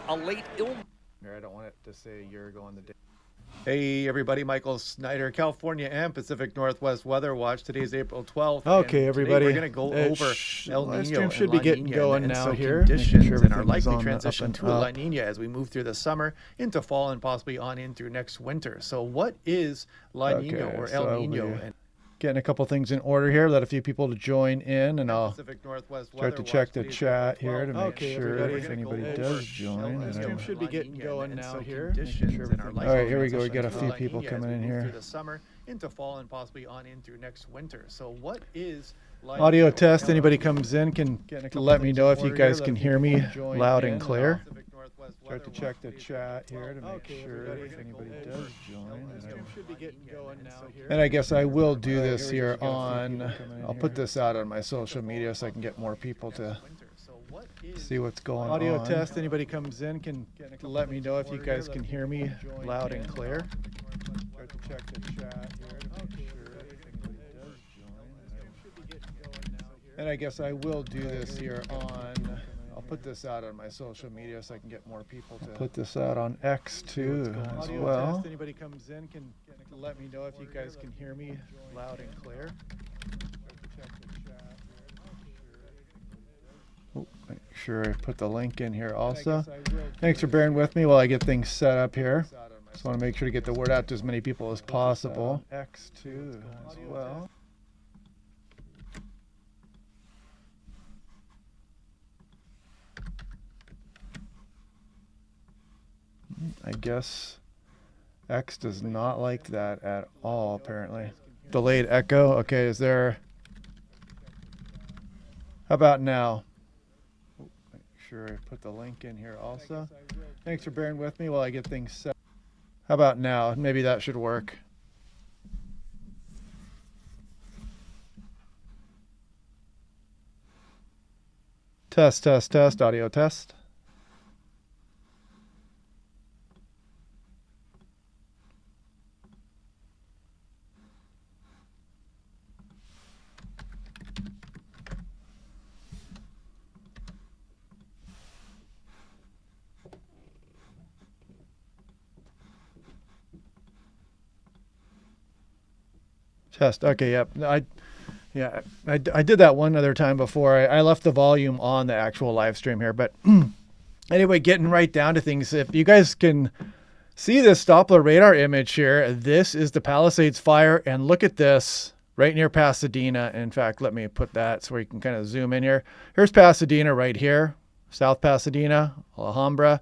a late illness. I don't want it to say you're going the day. Hey everybody, Michael Snyder, California and Pacific Northwest Weather Watch. Today's April 12th. Okay, everybody. We're going to go over El live Nino stream and should La be getting Nina going and now ENSO here. conditions Sure and our everything is likely on the transition up and to a La up. Nina as we move through the summer into fall and possibly on in through next winter. So what is La Nina or El Nino? And getting a couple things in order here. Let a few people to join in, and I'll Pacific Northwest start to Weather check Watch. the Today's chat April here to 12th. make Okay, sure everybody, if we're gonna anybody go does over join. El and Nino I and don't- should be getting going now here. Conditions And our All right, here we go. We got a transition few to people La Nina coming as in we move here. through the summer into fall and possibly on in through next winter. So what is La Audio Nina or test. El Anybody Nino? comes in can Getting a couple let me things know in if you order guys here. can Let hear me people join loud in, and clear. Pacific Northwest Start to Weather check Watch. the Today's chat April here to 12th. make Okay, sure everybody, if we're gonna anybody go does over join. El and Nino I- and should be getting going now here. And I guess I will do All right, this here we here go. We got a few on. people coming in I'll here. put this out on my social media so I can get more people to So what is see what's going Audio on. test. Anybody comes in can let me know if you guys can hear me loud and clear. Start to check the chat here to make sure if anybody does join. And I guess I will do this here on. I'll put this out on my social media so I can get more people to put this out on X too as Audio well. test. Anybody comes in can let me know if you guys can hear me loud and clear. Oh, make sure I put the link in here also. Thanks for bearing with me while I get things set up here. Just want to make sure to get the word out to as many people as possible. X2 as well. I guess X does not like that at all, apparently. Delayed echo. Okay, is there... How about now? Oh, make sure I put the link in here also. Thanks for bearing with me while I get things set. How about now? Maybe that should work. Test, test, test, audio test. Test. Okay, yep. I did that one other time before. I left the volume on the actual live stream here. But anyway, getting right down to things. If you guys can see this Doppler radar image here, this is the Palisades fire. And look at this right near Pasadena. In fact, let me put that so we can kind of zoom in here. Here's Pasadena right here. South Pasadena, Alhambra.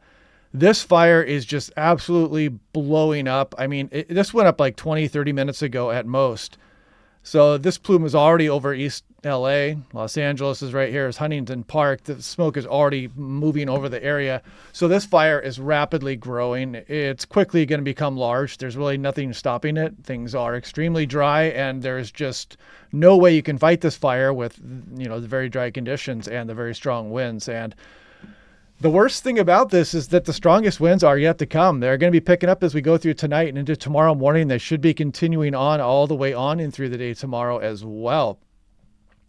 This fire is just absolutely blowing up. I mean, this went up like 20, 30 minutes ago at most. So this plume is already over East LA. Los Angeles is right here. Is Huntington Park. The smoke is already moving over the area. So this fire is rapidly growing. It's quickly going to become large. There's really nothing stopping it. Things are extremely dry, and there's just no way you can fight this fire with, you know, the very dry conditions and the very strong winds. And the worst thing about this is that the strongest winds are yet to come. They're going to be picking up as we go through tonight and into tomorrow morning. They should be continuing on all the way on in through the day tomorrow as well.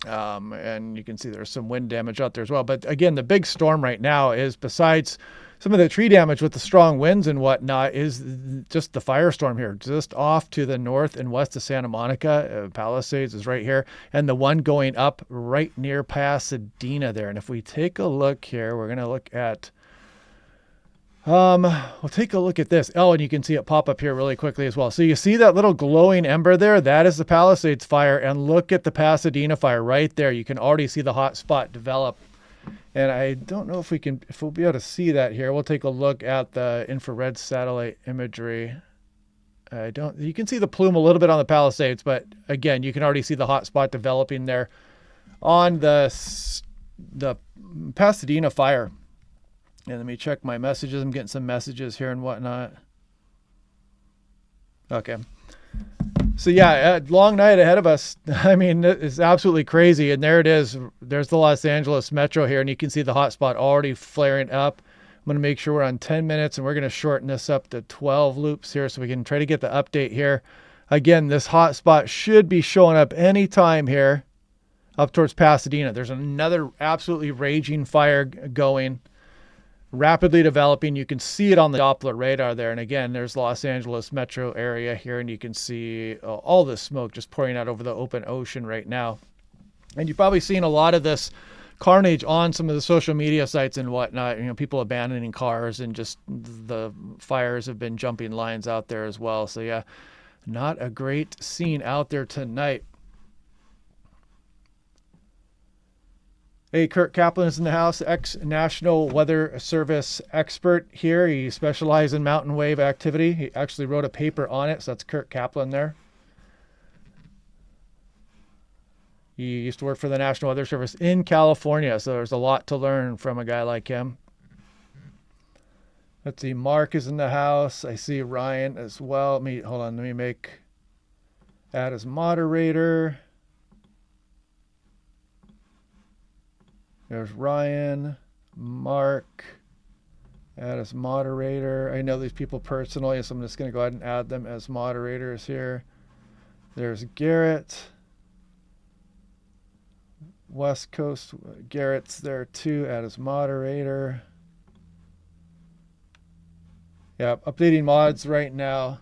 And you can see there's some wind damage out there as well. But again, the big storm right now is, besides some of the tree damage with the strong winds and whatnot, is just the firestorm here, just off to the north and west of Santa Monica. Palisades is right here. And the one going up right near Pasadena there. And if we take a look here, we're going to look at, we'll take a look at this. Oh, and you can see it pop up here really quickly as well. So you see that little glowing ember there? That is the Palisades fire. And look at the Pasadena fire right there. You can already see the hot spot develop. And I don't know if we'll be able to see that here. We'll take a look at the infrared satellite imagery. You can see the plume a little bit on the Palisades, but again, you can already see the hot spot developing there on the Pasadena fire. And let me check my messages. I'm getting some messages here and whatnot. Okay. So yeah, long night ahead of us. I mean, it's absolutely crazy. And there it is. There's the Los Angeles Metro here, and you can see the hot spot already flaring up. I'm going to make sure we're on 10 minutes, and we're going to shorten this up to 12 loops here so we can try to get the update here. Again, this hot spot should be showing up anytime here up towards Pasadena. There's another absolutely raging fire going. rapidly developing. You can see it on the Doppler radar there. And again, there's Los Angeles metro area here, and you can see all this smoke just pouring out over the open ocean right now. And you've probably seen a lot of this carnage on some of the social media sites and whatnot, people abandoning cars, and just the fires have been jumping lines out there as well. So yeah, not a great scene out there tonight. Hey, Kurt Kaplan is in the house, ex-National Weather Service expert here. He specializes in mountain wave activity. He actually wrote a paper on it, so that's Kurt Kaplan there. He used to work for the National Weather Service in California, so there's a lot to learn from a guy like him. Let's see, Mark is in the house. I see Ryan as well. Hold on, let me add as moderator. There's Ryan, Mark, add as moderator. I know these people personally, so I'm just going to go ahead and add them as moderators here. There's Garrett. West Coast, Garrett's there too, add as moderator. Yeah, updating mods right now.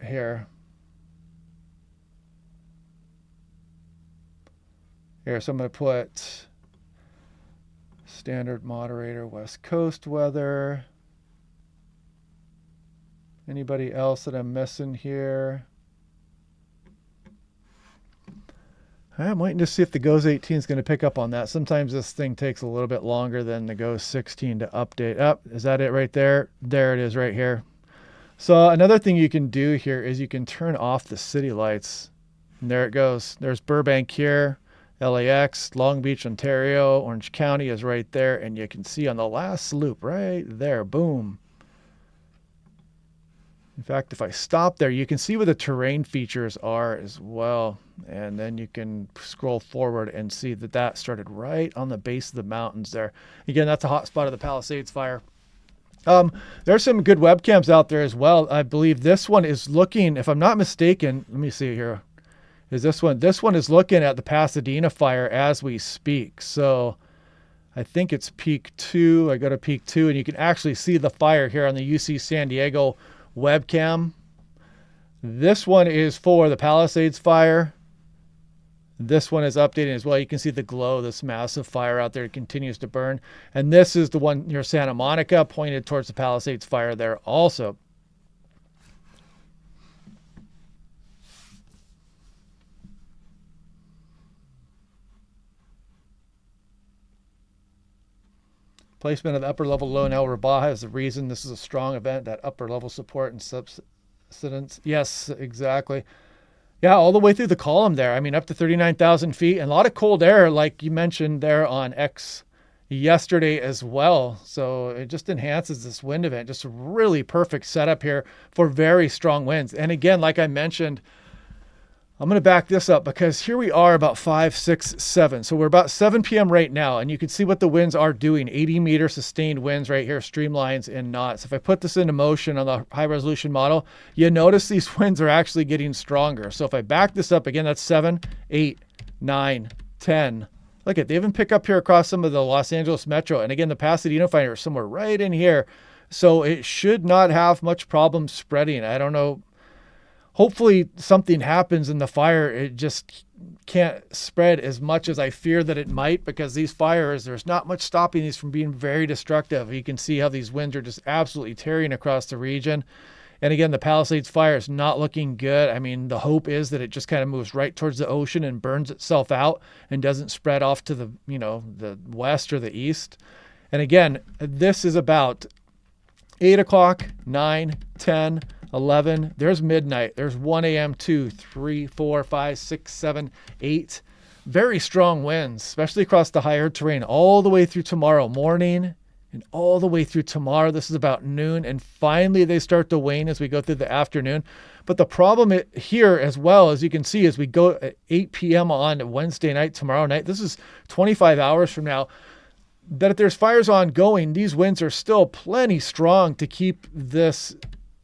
Here, so I'm going to put standard moderator, West Coast weather. Anybody else that I'm missing here? I'm waiting to see if the GOES 18 is going to pick up on that. Sometimes this thing takes a little bit longer than the GOES 16 to update. Is that it right there? There it is right here. So another thing you can do here is you can turn off the city lights. And there it goes. There's Burbank here, LAX, Long Beach, Ontario, Orange County is right there. And you can see on the last loop right there, boom. In fact, if I stop there, you can see where the terrain features are as well. And then you can scroll forward and see that that started right on the base of the mountains there. Again, that's a hot spot of the Palisades fire. There's some good webcams out there as well. I believe this one is looking, if I'm not mistaken, let me see here. Is this one? This one is looking at the Pasadena fire as we speak. So I think it's peak 2. I go to peak 2 and you can actually see the fire here on the UC San Diego webcam. This one is for the Palisades fire. This one is updating as well. You can see the glow, this massive fire out there. It continues to burn. And this is the one near Santa Monica, pointed towards the Palisades fire there also. Placement of the upper level low in El Rabaja is the reason this is a strong event, that upper level support and subsidence. Yes, exactly. Yeah, all the way through the column there. I mean, up to 39,000 feet and a lot of cold air, like you mentioned there on X yesterday as well. So it just enhances this wind event. Just a really perfect setup here for very strong winds. And again, like I mentioned, I'm going to back this up because here we are about 5, 6, 7. So we're about 7 p.m. right now, and you can see what the winds are doing. 80 meter sustained winds right here, streamlines and knots. If I put this into motion on the high resolution model, you notice these winds are actually getting stronger. So if I back this up again, that's 7, 8, 9, 10. Look at, they even pick up here across some of the Los Angeles metro. And again, the Pasadena fire is somewhere right in here. So it should not have much problem spreading. I don't know. Hopefully something happens in the fire. It just can't spread as much as I fear that it might, because these fires, there's not much stopping these from being very destructive. You can see how these winds are just absolutely tearing across the region. And again, the Palisades fire is not looking good. I mean, the hope is that it just kind of moves right towards the ocean and burns itself out and doesn't spread off to the, the west or the east. And again, this is about 8 o'clock, 9, 10, 11, there's midnight, there's 1 a.m., 2, 3, 4, 5, 6, 7, 8. Very strong winds, especially across the higher terrain, all the way through tomorrow morning and all the way through tomorrow. This is about noon, and finally they start to wane as we go through the afternoon. But the problem here as well, as you can see, as we go at 8 p.m. on Wednesday night, tomorrow night, this is 25 hours from now, that if there's fires ongoing, these winds are still plenty strong to keep this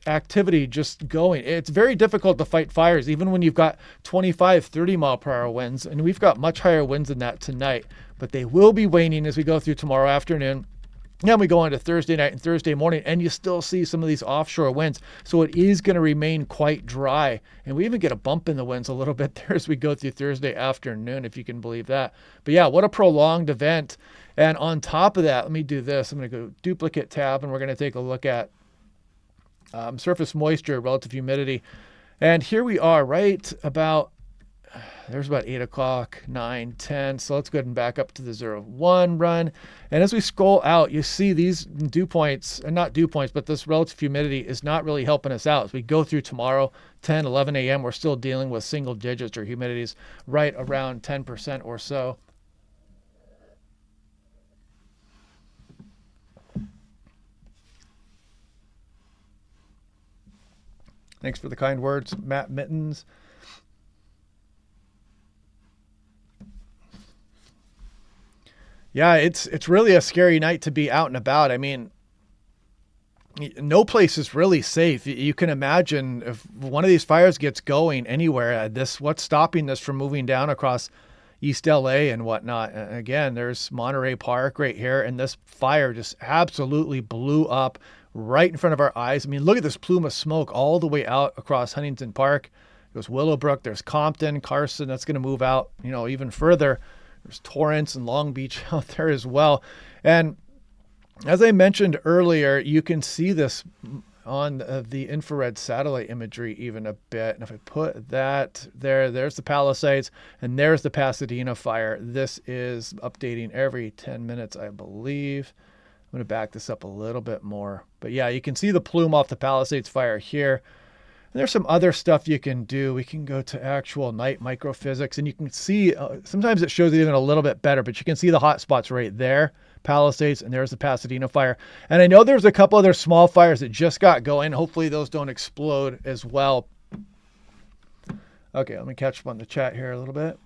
activity just going. It's very difficult to fight fires, even when you've got 25, 30 mile per hour winds. And we've got much higher winds than that tonight, but they will be waning as we go through tomorrow afternoon. Then we go into Thursday night and Thursday morning, and you still see some of these offshore winds. So it is going to remain quite dry. And we even get a bump in the winds a little bit there as we go through Thursday afternoon, if you can believe that. But yeah, what a prolonged event. And on top of that, let me do this. I'm going to go duplicate tab, and we're going to take a look at surface moisture, relative humidity. And here we are right about, there's about 8 o'clock, 9, 10. So let's go ahead and back up to the 0-1 run. And as we scroll out, you see these dew points, and not dew points, but this relative humidity is not really helping us out. As we go through tomorrow, 10, 11 a.m., we're still dealing with single digits or humidities right around 10% or so. Thanks for the kind words, Matt Mittens. Yeah, it's really a scary night to be out and about. I mean, no place is really safe. You can imagine if one of these fires gets going anywhere, what's stopping this from moving down across East LA and whatnot. Again, there's Monterey Park right here, and this fire just absolutely blew up right in front of our eyes. I mean, look at this plume of smoke all the way out across Huntington Park. There's Willowbrook, there's Compton, Carson. That's going to move out, even further. There's Torrance and Long Beach out there as well. And as I mentioned earlier, you can see this on the infrared satellite imagery even a bit. And if I put that there's the Palisades, and there's the Pasadena fire. This is updating every 10 minutes, I believe. I'm going to back this up a little bit more. But yeah, you can see the plume off the Palisades fire here. And there's some other stuff you can do. We can go to actual night microphysics, and you can see, sometimes it shows it even a little bit better, but you can see the hot spots right there, Palisades, and there's the Pasadena fire. And I know there's a couple other small fires that just got going. Hopefully those don't explode as well. Okay, let me catch up on the chat here a little bit.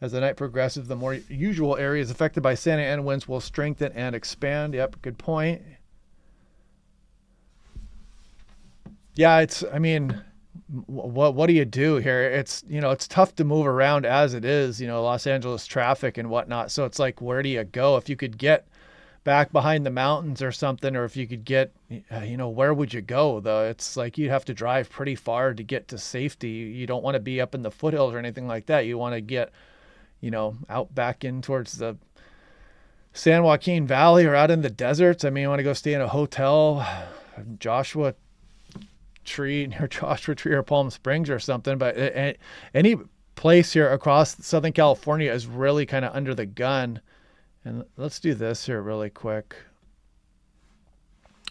As the night progresses, the more usual areas affected by Santa Ana winds will strengthen and expand. Yep, good point. Yeah, what do you do here? It's tough to move around as it is, Los Angeles traffic and whatnot. So it's like, where do you go? If you could get back behind the mountains or something, or if you could get, where would you go though? It's like you'd have to drive pretty far to get to safety. You don't want to be up in the foothills or anything like that. You want to get out back in towards the San Joaquin Valley or out in the deserts. I mean, you want to go stay in a hotel, Joshua Tree or Palm Springs or something. But any place here across Southern California is really kind of under the gun. And let's do this here really quick.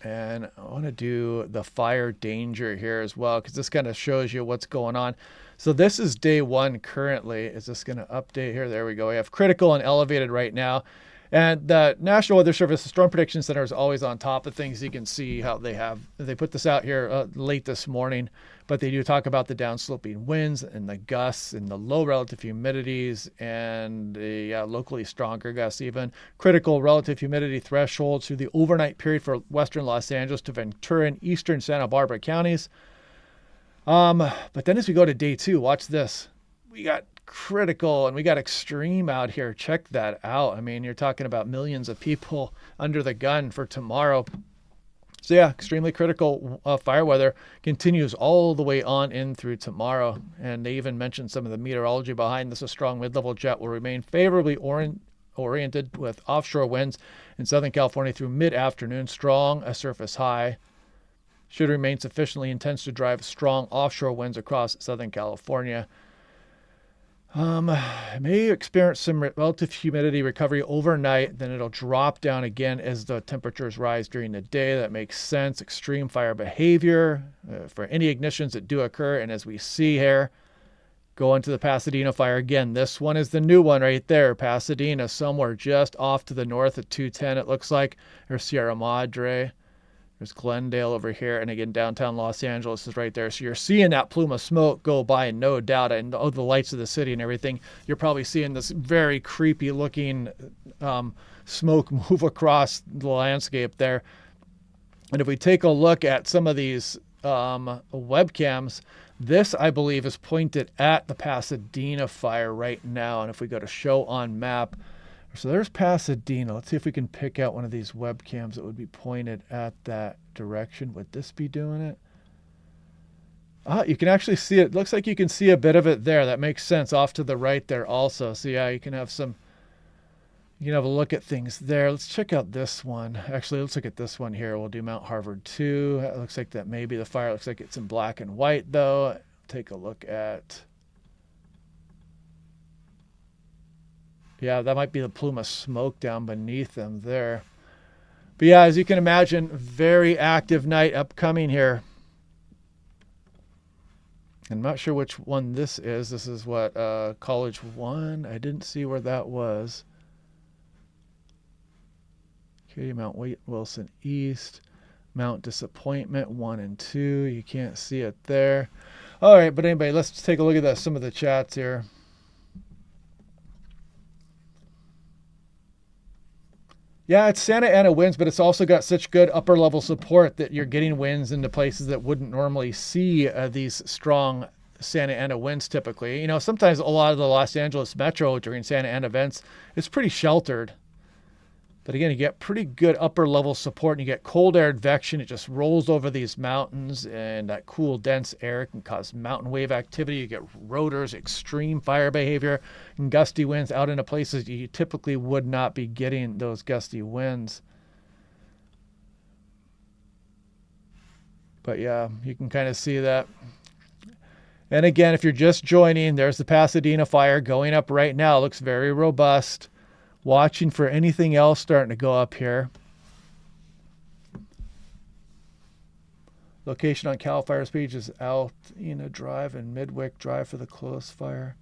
And I want to do the fire danger here as well, because this kind of shows you what's going on. So this is day one currently. Is this going to update here? There we go. We have critical and elevated right now. And the National Weather Service, the Storm Prediction Center, is always on top of things. You can see how they put this out here late this morning, but they do talk about the downsloping winds and the gusts and the low relative humidities and the locally stronger gusts even. Critical relative humidity thresholds through the overnight period for western Los Angeles to Ventura and eastern Santa Barbara counties. But then as we go to day two, watch this. We got critical and we got extreme out here. Check that out. I mean, you're talking about millions of people under the gun for tomorrow. So yeah, extremely critical fire weather continues all the way on in through tomorrow. And they even mentioned some of the meteorology behind this. A strong mid-level jet will remain favorably oriented with offshore winds in Southern California through mid-afternoon. Strong, a surface high. Should remain sufficiently intense to drive strong offshore winds across Southern California. May experience some relative humidity recovery overnight, then it'll drop down again as the temperatures rise during the day. That makes sense. Extreme fire behavior for any ignitions that do occur. And as we see here, go into the Pasadena fire again. This one is the new one right there. Pasadena, somewhere just off to the north at 210, it looks like. There's Sierra Madre. There's Glendale over here. And again, downtown Los Angeles is right there. So you're seeing that plume of smoke go by, and no doubt, and the lights of the city and everything. You're probably seeing this very creepy looking smoke move across the landscape there. And if we take a look at some of these webcams, this, I believe, is pointed at the Pasadena fire right now. And if we go to show on map, so there's Pasadena. Let's see if we can pick out one of these webcams that would be pointed at that direction. Would this be doing it? You can actually see it. Looks like you can see a bit of it there. That makes sense. Off to the right there also. So yeah, you can have a look at things there. Let's check out this one. Actually, let's look at this one here. We'll do Mount Harvard 2. It looks like that may be the fire. It looks like it's in black and white though. Take a look at... Yeah, that might be the plume of smoke down beneath them there. But yeah, as you can imagine, very active night upcoming here. I'm not sure which one this is. This is what, College 1? I didn't see where that was. Okay, Mount Wilson East. Mount Disappointment 1 and 2. You can't see it there. All right, but anyway, let's take a look at some of the chats here. Yeah, it's Santa Ana winds, but it's also got such good upper level support that you're getting winds into places that wouldn't normally see these strong Santa Ana winds typically. You know, sometimes a lot of the Los Angeles metro during Santa Ana events is pretty sheltered. But again, you get pretty good upper level support and you get cold air advection. It just rolls over these mountains, and that cool, dense air can cause mountain wave activity. You get rotors, extreme fire behavior, and gusty winds out into places you typically would not be getting those gusty winds. But yeah, you can kind of see that. And again, if you're just joining, there's the Pasadena fire going up right now. It looks very robust. Watching for anything else starting to go up here. Location on CAL FIRE's page is Altina Drive and Midwick Drive for the close fire.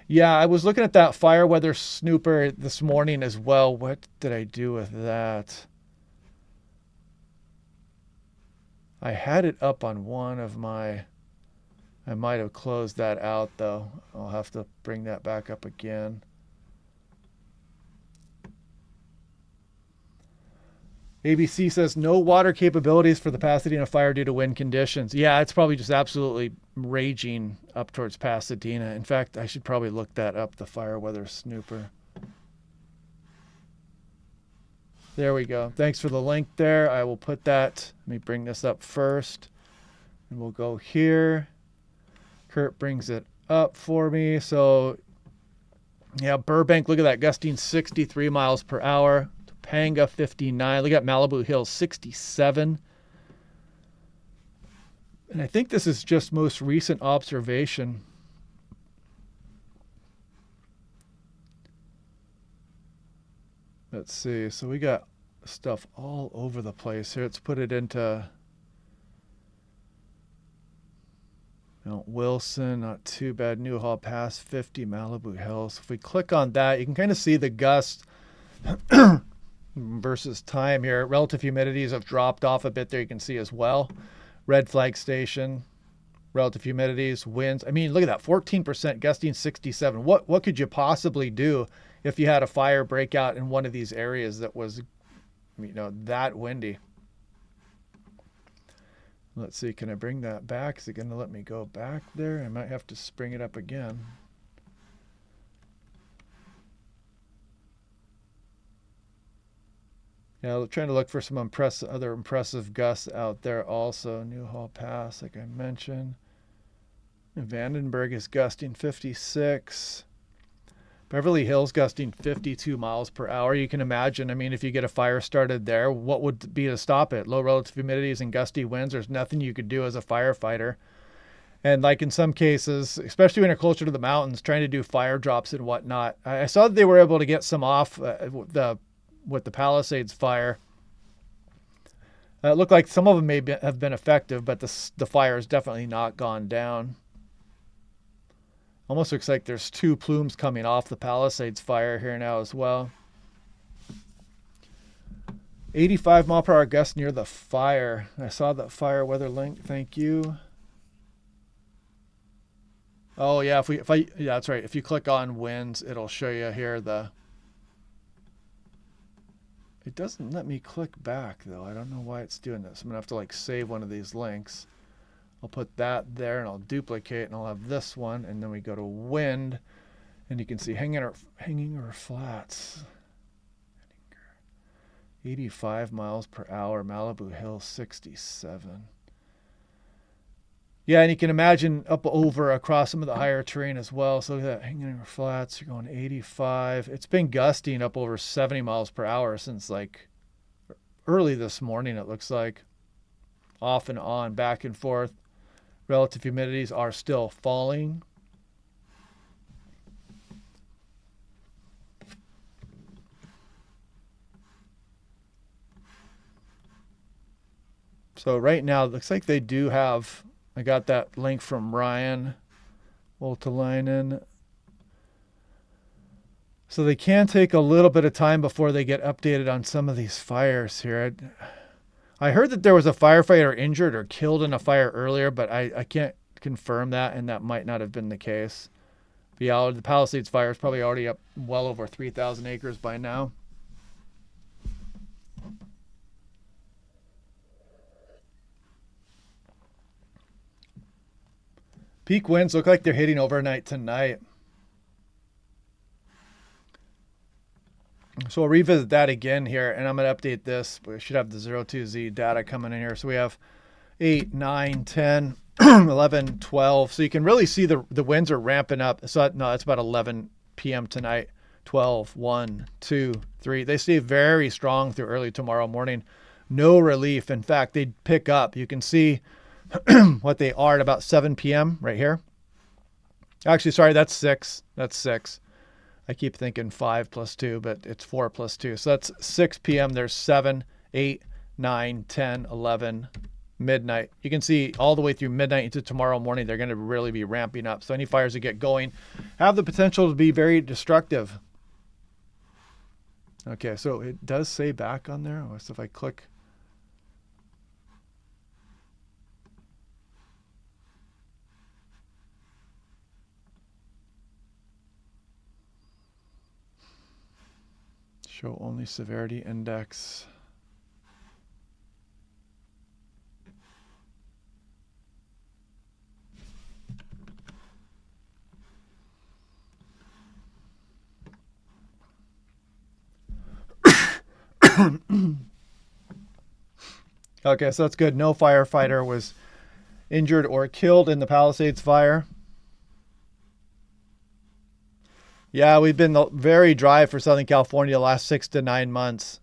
Yeah, I was looking at that fire weather snooper this morning as well. What did I do with that? I had it up on one of my... I might have closed that out though. I'll have to bring that back up again. ABC says no water capabilities for the Pasadena fire due to wind conditions. Yeah, it's probably just absolutely raging up towards Pasadena. In fact, I should probably look that up, the fire weather snooper. There we go. Thanks for the link there. I will put that. Let me bring this up first. And we'll go here. Kurt brings it up for me. So, yeah, Burbank, look at that, gusting 63 miles per hour. Topanga, 59. Look at Malibu Hills, 67. And I think this is just most recent observation. Let's see. So we got stuff all over the place here. Let's put it into... Mount Wilson, not too bad. Newhall Pass, 50. Malibu Hills. If we click on that, you can kind of see the gust versus time here. Relative humidities have dropped off a bit there. You can see as well. Red Flag Station, relative humidities, winds. I mean, look at that, 14%, gusting 67. What could you possibly do if you had a fire break out in one of these areas that was, you know, that windy? Let's see, can I bring that back? Is it going to let me go back there? I might have to spring it up again. Yeah, I'm trying to look for some other impressive gusts out there also. Newhall Pass, like I mentioned. Vandenberg is gusting 56. Beverly Hills gusting 52 miles per hour. You can imagine, I mean, if you get a fire started there, what would it be to stop it? Low relative humidities and gusty winds. There's nothing you could do as a firefighter. And like in some cases, especially when you're closer to the mountains, trying to do fire drops and whatnot. I saw that they were able to get some off with the Palisades fire. It looked like some of them may have been effective, but the fire has definitely not gone down. Almost looks like there's two plumes coming off the Palisades fire here now as well. 85-mile-per-hour gust near the fire. I saw that fire weather link. Thank you. Oh yeah, yeah, that's right. If you click on winds, it'll show you here the. It doesn't let me click back though. I don't know why it's doing this. I'm gonna have to like save one of these links. I'll put that there and I'll duplicate and I'll have this one, and then we go to wind, and you can see hanging or flats. 85 miles per hour. Malibu Hill 67. Yeah, and you can imagine up over across some of the higher terrain as well. So look at that, hanging flats, you're going 85. It's been gusting up over 70 miles per hour since like early this morning, it looks like. Off and on, back and forth. Relative humidities are still falling. So right now, it looks like they do have... I got that link from Ryan Woltalainen. So they can take a little bit of time before they get updated on some of these fires here. I heard that there was a firefighter injured or killed in a fire earlier, but I can't confirm that, and that might not have been the case. But yeah, the Palisades fire is probably already up well over 3,000 acres by now. Peak winds look like they're hitting overnight tonight. So we'll revisit that again here, and I'm going to update this. We should have the 02Z data coming in here. So we have 8, 9, 10, 11, 12. So you can really see the winds are ramping up. So no, it's about 11 p.m. tonight. 12, 1, 2, 3. They stay very strong through early tomorrow morning. No relief. In fact, they pick up. You can see what they are at about 7 p.m. right here. Actually, sorry, that's 6. That's 6. I keep thinking 5 plus 2, but it's 4 plus 2. So that's 6 p.m. There's 7, 8, 9, 10, 11, midnight. You can see all the way through midnight into tomorrow morning, they're going to really be ramping up. So any fires that get going have the potential to be very destructive. Okay, so it does say back on there. So if I click... Show only severity index. Okay, so that's good. No firefighter was injured or killed in the Palisades fire. Yeah, we've been very dry for Southern California the last 6 to 9 months.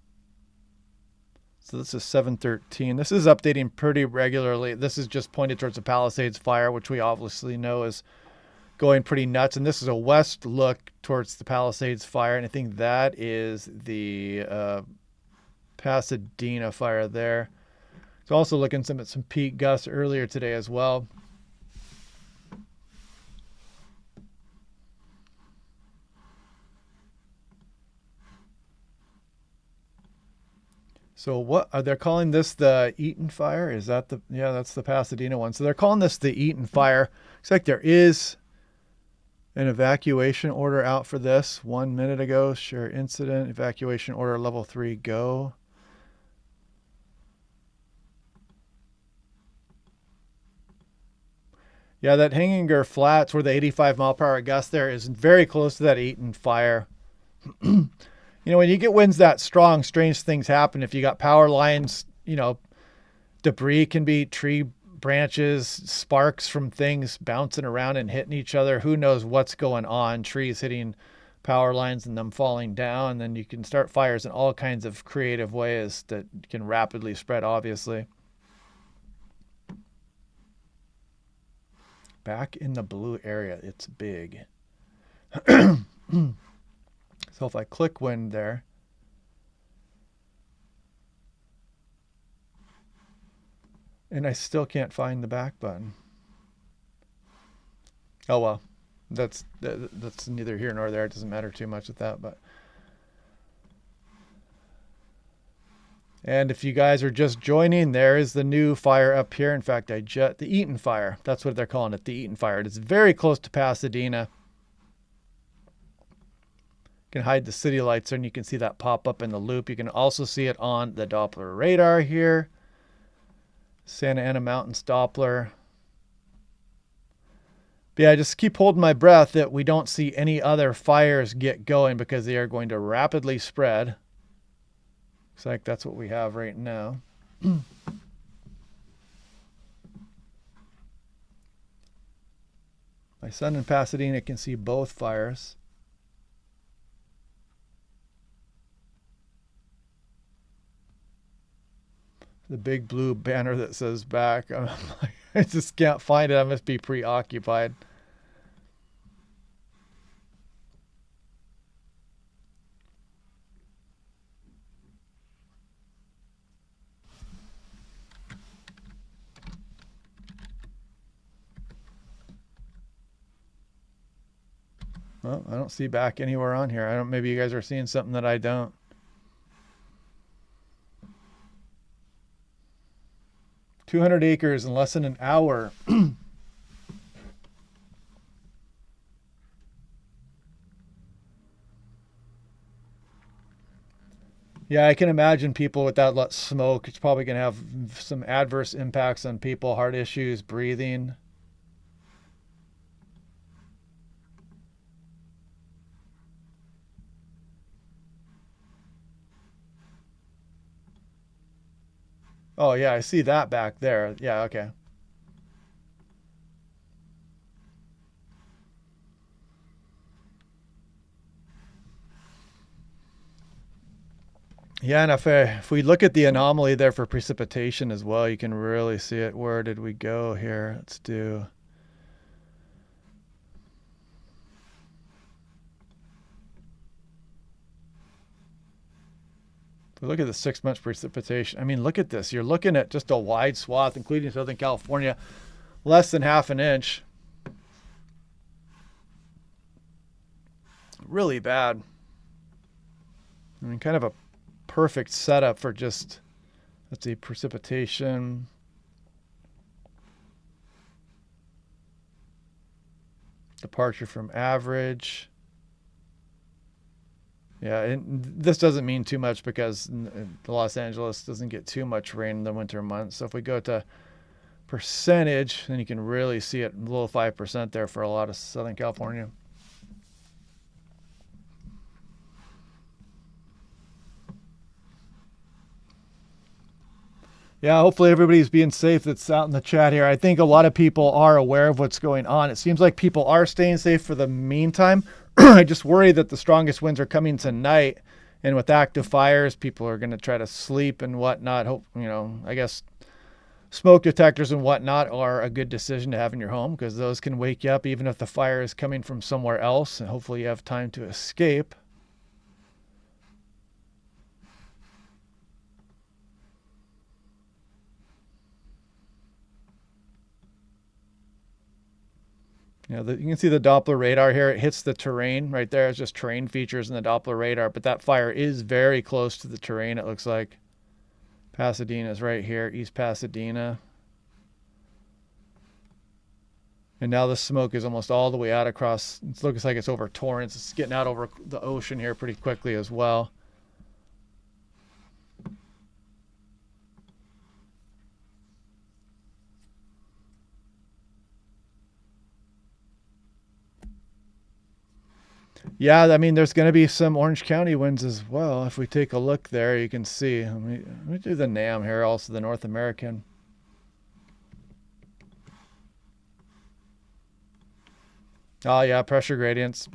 So this is 7/13. This is updating pretty regularly. This is just pointed towards the Palisades fire, which we obviously know is going pretty nuts. And this is a west look towards the Palisades fire. And I think that is the Pasadena fire there. It's also looking at some peak gusts earlier today as well. So what are they calling this? The Eaton fire? Is that the... Yeah, that's the Pasadena one. So they're calling this the Eaton fire. Looks like there is an evacuation order out for this 1 minute ago. Share incident, evacuation order level 3, go. Yeah, that Hanginger Flats where the 85 mile per hour gust there is very close to that Eaton fire. You know, when you get winds that strong, strange things happen. If you got power lines, you know, debris can be tree branches, sparks from things bouncing around and hitting each other. Who knows what's going on? Trees hitting power lines and them falling down. And then you can start fires in all kinds of creative ways that can rapidly spread, obviously. Back in the blue area, it's big. So if I click wind there, and I still can't find the back button. Oh well, that's neither here nor there. It doesn't matter too much with that, but And if you guys are just joining, there is the new fire up here. In fact, the Eaton fire. That's what they're calling it, the Eaton fire. It's very close to Pasadena. You can hide the city lights there, and you can see that pop up in the loop. You can also see it on the Doppler radar here. Santa Ana Mountains Doppler. But yeah, just keep holding my breath that we don't see any other fires get going, because they are going to rapidly spread. Looks like that's what we have right now. My son in Pasadena can see both fires. The big blue banner that says back. I just can't find it. I must be preoccupied. Well, I don't see back anywhere on here. Maybe you guys are seeing something that I don't. "200 acres in less than an hour." Yeah, I can imagine people with that much smoke. It's probably going to have some adverse impacts on people, heart issues, breathing. Oh, yeah, I see that back there. Yeah, okay. Yeah, and if we look at the anomaly there for precipitation as well, you can really see it. Where did we go here? Let's do... If we look at the 6 months precipitation, I mean, look at this. You're looking at just a wide swath, including Southern California, less than half an inch. Really bad. I mean, kind of a perfect setup for just, let's see, precipitation. Departure from average. Yeah, and this doesn't mean too much because Los Angeles doesn't get too much rain in the winter months. So if we go to percentage, then you can really see it below 5% there for a lot of Southern California. Yeah, hopefully everybody's being safe that's out in the chat here. I think a lot of people are aware of what's going on. It seems like people are staying safe for the meantime. I just worry that the strongest winds are coming tonight, and with active fires, people are going to try to sleep and whatnot. I guess smoke detectors and whatnot are a good decision to have in your home, because those can wake you up even if the fire is coming from somewhere else, and hopefully you have time to escape. You can see the Doppler radar here. It hits the terrain right there. It's just terrain features in the Doppler radar, but that fire is very close to the terrain, it looks like. Pasadena is right here, East Pasadena. And now the smoke is almost all the way out across. It looks like it's over Torrance. It's getting out over the ocean here pretty quickly as well. Yeah, I mean, there's going to be some Orange County winds as well. If we take a look there, you can see. Let me do the NAM here, also the North American. Oh, yeah, pressure gradients.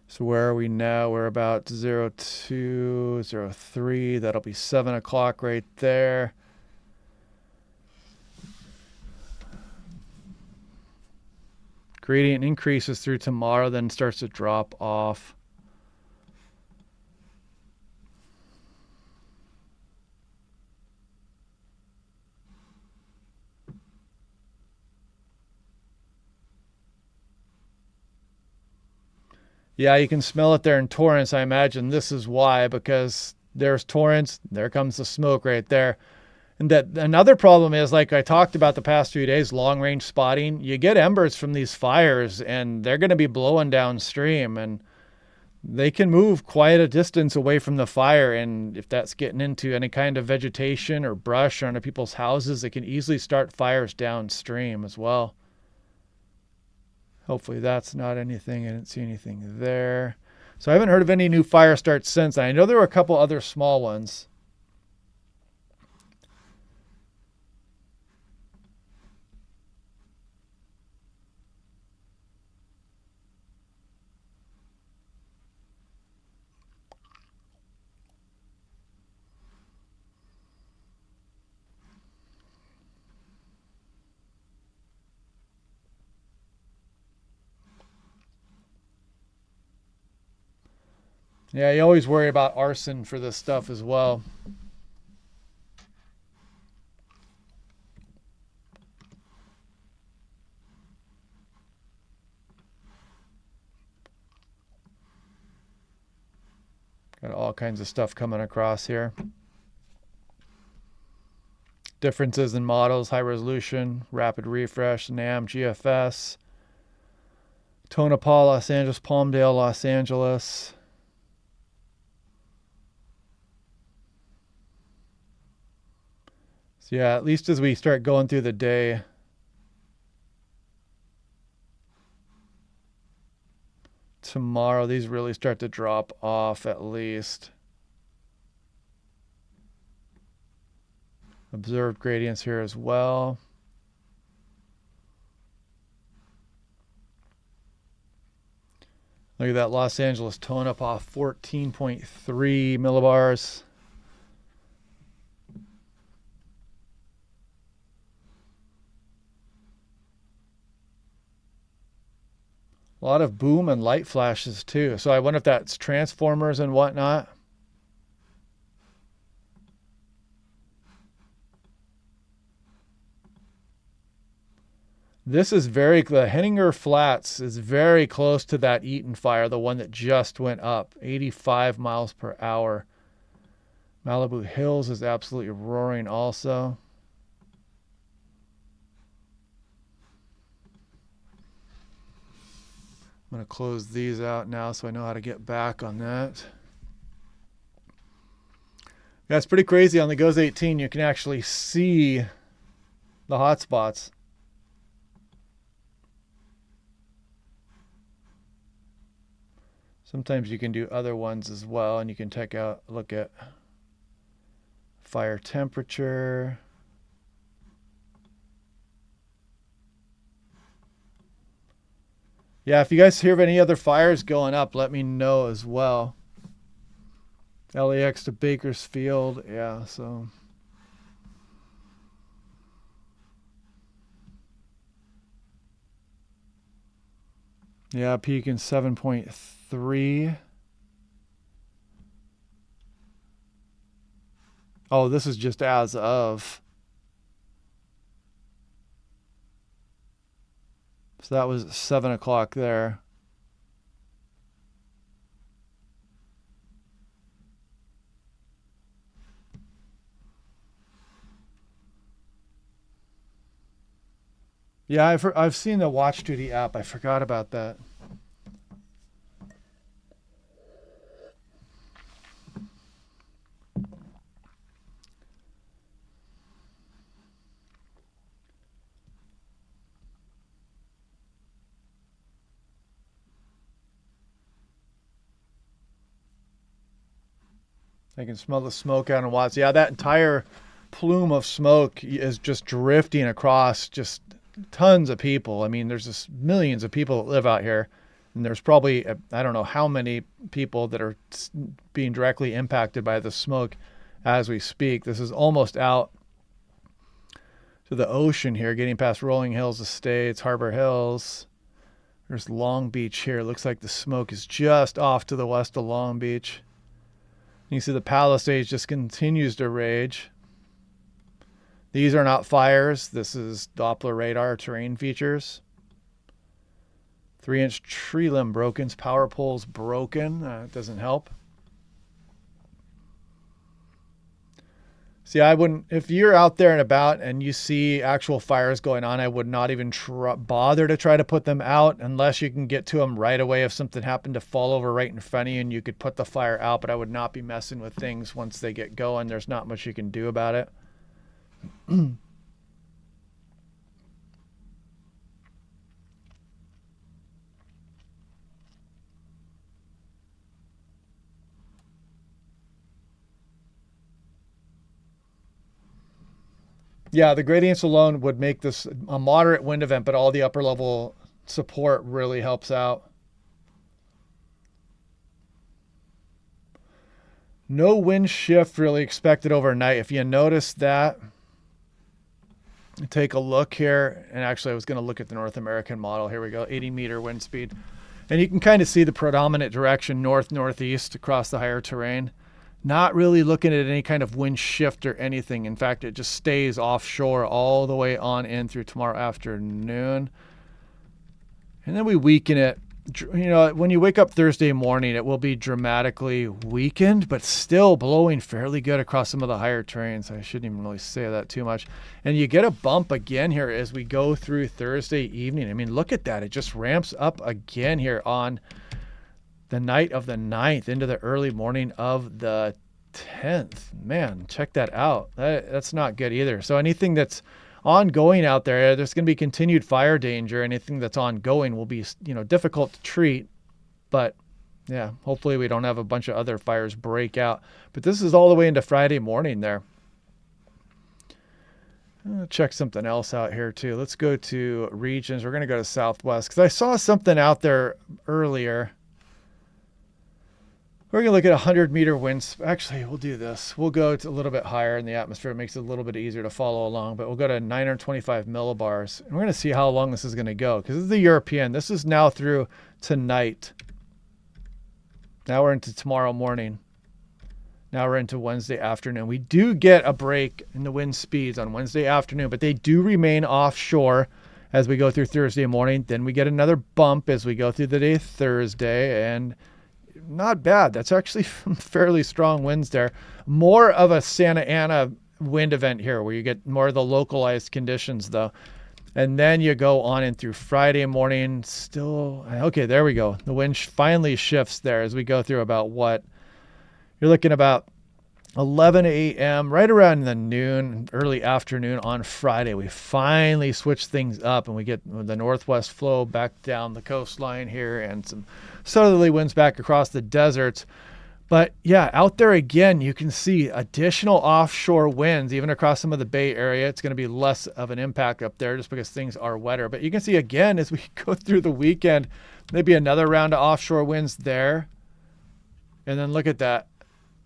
So where are we now? We're about 02, 03. That'll be 7 o'clock right there. Gradient increases through tomorrow, then starts to drop off. Yeah, you can smell it there in Torrance. I imagine this is why, because there's Torrance, there comes the smoke right there. And that another problem is, like I talked about the past few days, long range spotting. You get embers from these fires and they're going to be blowing downstream, and they can move quite a distance away from the fire. And if that's getting into any kind of vegetation or brush onto people's houses, it can easily start fires downstream as well. Hopefully that's not anything. I didn't see anything there. So I haven't heard of any new fire starts since. I know there were a couple other small ones. Yeah, you always worry about arson for this stuff as well. Got all kinds of stuff coming across here. Differences in models, high resolution, rapid refresh, NAM, GFS, Tonopah, Los Angeles, Palmdale, Los Angeles. So yeah, at least as we start going through the day, tomorrow, these really start to drop off at least. Observed gradients here as well. Look at that Los Angeles Tonopah, 14.3 millibars. A lot of boom and light flashes too. So I wonder if that's transformers and whatnot. This is the Henninger Flats is very close to that Eaton fire, the one that just went up, 85 miles per hour. Malibu Hills is absolutely roaring also. I'm going to close these out now so I know how to get back on that. That's pretty crazy. On the GOES 18, you can actually see the hot spots. Sometimes you can do other ones as well, and you can look at fire temperature. Yeah, if you guys hear of any other fires going up, let me know as well. LAX to Bakersfield, yeah, so. Yeah, peak in 7.3. Oh, this is just as of. So that was 7 o'clock there. Yeah, I've seen the Watch Duty app. I forgot about that. I can smell the smoke out in Watts. Yeah, that entire plume of smoke is just drifting across just tons of people. I mean, there's just millions of people that live out here. And there's probably, I don't know how many people that are being directly impacted by the smoke as we speak. This is almost out to the ocean here, getting past Rolling Hills Estates, Harbor Hills. There's Long Beach here. It looks like the smoke is just off to the west of Long Beach. You see the Palisades just continues to rage. These are not fires. This is Doppler radar terrain features. 3-inch tree limb broken. Power pole's broken. It doesn't help. See, I wouldn't, if you're out there and about and you see actual fires going on, I would not even bother to try to put them out unless you can get to them right away. If something happened to fall over right in front of you and you could put the fire out, but I would not be messing with things once they get going. There's not much you can do about it. Yeah, the gradients alone would make this a moderate wind event, but all the upper level support really helps out. No wind shift really expected overnight. If you notice that, take a look here. And actually, I was going to look at the North American model. Here we go, 80 meter wind speed. And you can kind of see the predominant direction, north-northeast across the higher terrain. Not really looking at any kind of wind shift or anything. In fact, it just stays offshore all the way on in through tomorrow afternoon. And then we weaken it. You know, when you wake up Thursday morning, it will be dramatically weakened, but still blowing fairly good across some of the higher terrains. I shouldn't even really say that too much. And you get a bump again here as we go through Thursday evening. I mean, look at that. It just ramps up again here on the night of the 9th into the early morning of the 10th. Man, check that out. That's not good either. So anything that's ongoing out there, there's going to be continued fire danger. Anything that's ongoing will be, you know, difficult to treat. But yeah, hopefully we don't have a bunch of other fires break out. But this is all the way into Friday morning there. I'll check something else out here too. Let's go to regions. We're going to go to Southwest because I saw something out there earlier. We're going to look at 100 meter winds. Actually, we'll do this. We'll go to a little bit higher in the atmosphere. It makes it a little bit easier to follow along, but we'll go to 925 millibars. And we're going to see how long this is going to go because this is the European. This is now through tonight. Now we're into tomorrow morning. Now we're into Wednesday afternoon. We do get a break in the wind speeds on Wednesday afternoon, but they do remain offshore as we go through Thursday morning. Then we get another bump as we go through the day Thursday, and not bad. That's actually fairly strong winds there. More of a Santa Ana wind event here where you get more of the localized conditions though. And then you go on in through Friday morning. Still, okay, there we go. The wind finally shifts there as we go through about what? You're looking about 11 a.m. right around the noon, early afternoon on Friday. We finally switch things up and we get the northwest flow back down the coastline here and some southerly winds back across the deserts. But yeah, out there again, you can see additional offshore winds, even across some of the Bay Area. It's going to be less of an impact up there just because things are wetter. But you can see again, as we go through the weekend, maybe another round of offshore winds there. And then look at that.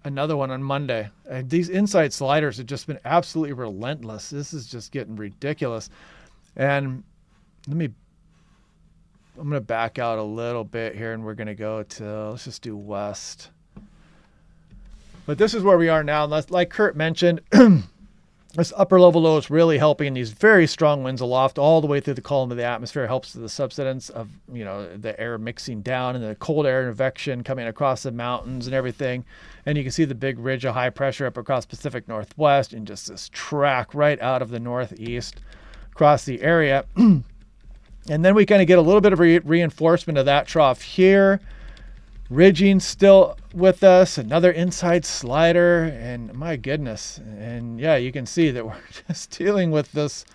Another one on Monday. These inside sliders have just been absolutely relentless. This is just getting ridiculous. And I'm going to back out a little bit here and we're going to go to, let's just do west. But this is where we are now. Like Kurt mentioned, this upper level low is really helping. These very strong winds aloft all the way through the column of the atmosphere helps the subsidence of, you know, the air mixing down and the cold air convection coming across the mountains and everything. And you can see the big ridge of high pressure up across Pacific Northwest and just this track right out of the northeast across the area. And then we kind of get a little bit of reinforcement of that trough here. Ridging still with us, another inside slider, and my goodness. And yeah, you can see that we're just dealing with this.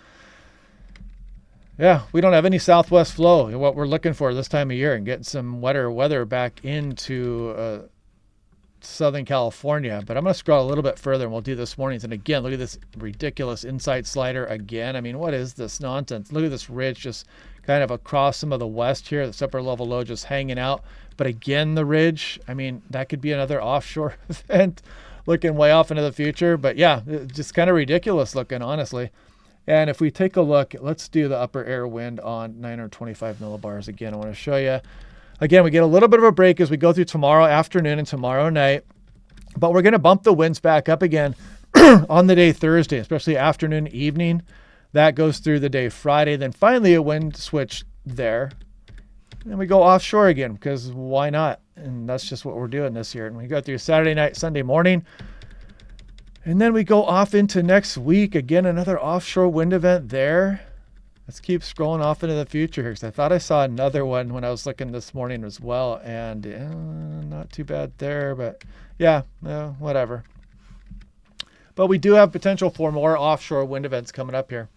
Yeah, we don't have any southwest flow, what we're looking for this time of year, and getting some wetter weather back into Southern California. But I'm going to scroll a little bit further and we'll do this morning's. And again, look at this ridiculous inside slider again. I mean, what is this nonsense? Look at this ridge just kind of across some of the west here, this upper level low just hanging out. But again, the ridge, I mean, that could be another offshore event looking way off into the future. But yeah, just kind of ridiculous looking, honestly. And if we take a look, let's do the upper air wind on 925 millibars again. I want to show you. Again, we get a little bit of a break as we go through tomorrow afternoon and tomorrow night. But we're going to bump the winds back up again on the day Thursday, especially afternoon, evening. That goes through the day Friday. Then finally a wind switch there. And we go offshore again, because why not? And that's just what we're doing this year. And we go through Saturday night, Sunday morning. And then we go off into next week. Again, another offshore wind event there. Let's keep scrolling off into the future here, because I thought I saw another one when I was looking this morning as well. And not too bad there, but yeah, whatever. But we do have potential for more offshore wind events coming up here.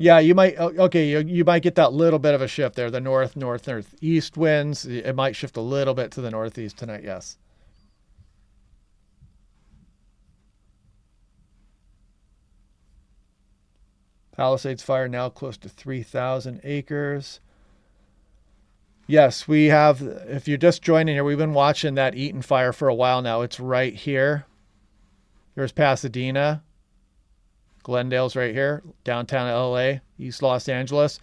Yeah, you might, okay, you might get that little bit of a shift there. The northeast winds, it might shift a little bit to the northeast tonight, yes. Palisades fire now close to 3,000 acres. Yes, we have, if you're just joining here, we've been watching that Eaton fire for a while now. It's right here. Here's Pasadena. Glendale's right here, downtown LA, East Los Angeles.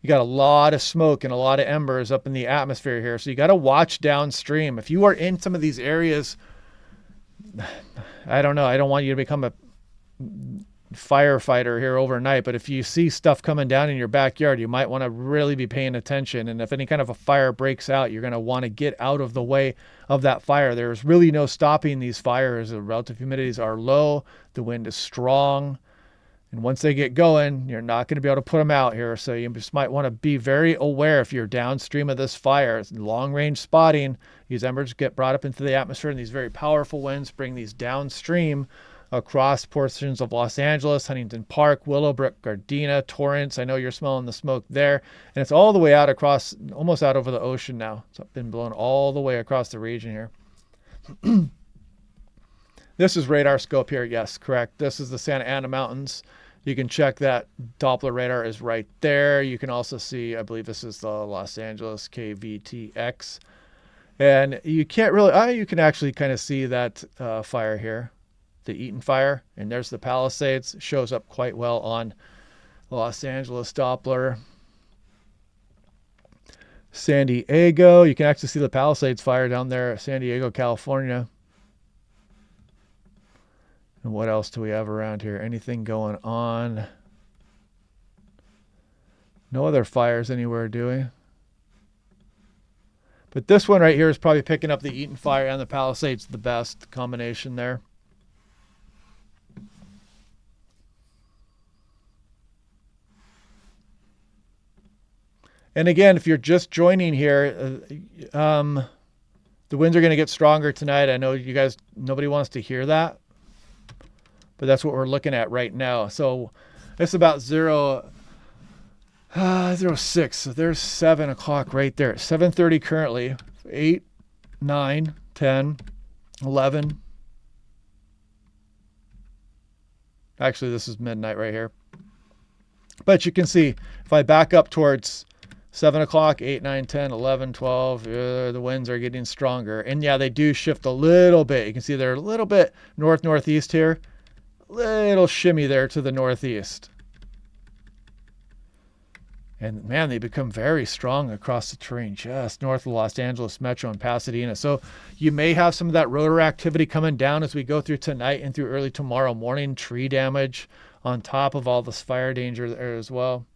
You got a lot of smoke and a lot of embers up in the atmosphere here. So you got to watch downstream. If you are in some of these areas, I don't know. I don't want you to become a firefighter here overnight, but if you see stuff coming down in your backyard, you might want to really be paying attention. And if any kind of a fire breaks out, you're going to want to get out of the way of that fire. There's really no stopping these fires. The relative humidities are low. The wind is strong. And once they get going, you're not going to be able to put them out here. So you just might want to be very aware if you're downstream of this fire. Long range spotting, these embers get brought up into the atmosphere, and these very powerful winds bring these downstream across portions of Los Angeles, Huntington Park, Willowbrook, Gardena, Torrance. I know you're smelling the smoke there. And it's all the way out across, almost out over the ocean now. It's been blown all the way across the region here. This is radar scope here. Yes, correct. This is the Santa Ana Mountains. You can check that Doppler radar is right there. You can also see, I believe this is the Los Angeles KVTX. And you can't really, you can actually kind of see that fire here, the Eaton fire. And there's the Palisades. Shows up quite well on Los Angeles Doppler. San Diego, you can actually see the Palisades fire down there, San Diego, California. And what else do we have around here? Anything going on? No other fires anywhere, do we? But this one right here is probably picking up the Eaton fire and the Palisades the best combination there. And again, if you're just joining here, the winds are going to get stronger tonight. I know you guys, nobody wants to hear that, but that's what we're looking at right now. So it's about 06. So there's 7 o'clock right there. 7:30 currently. 8, 9, 10, 11. Actually, this is midnight right here. But you can see if I back up towards 7 o'clock, 8, 9, 10, 11, 12, the winds are getting stronger. And yeah, they do shift a little bit. You can see they're a little bit north-northeast here. Little shimmy there to the northeast. And man, they become very strong across the terrain just north of Los Angeles Metro and Pasadena. So you may have some of that rotor activity coming down as we go through tonight and through early tomorrow morning. Tree damage on top of all this fire danger there as well.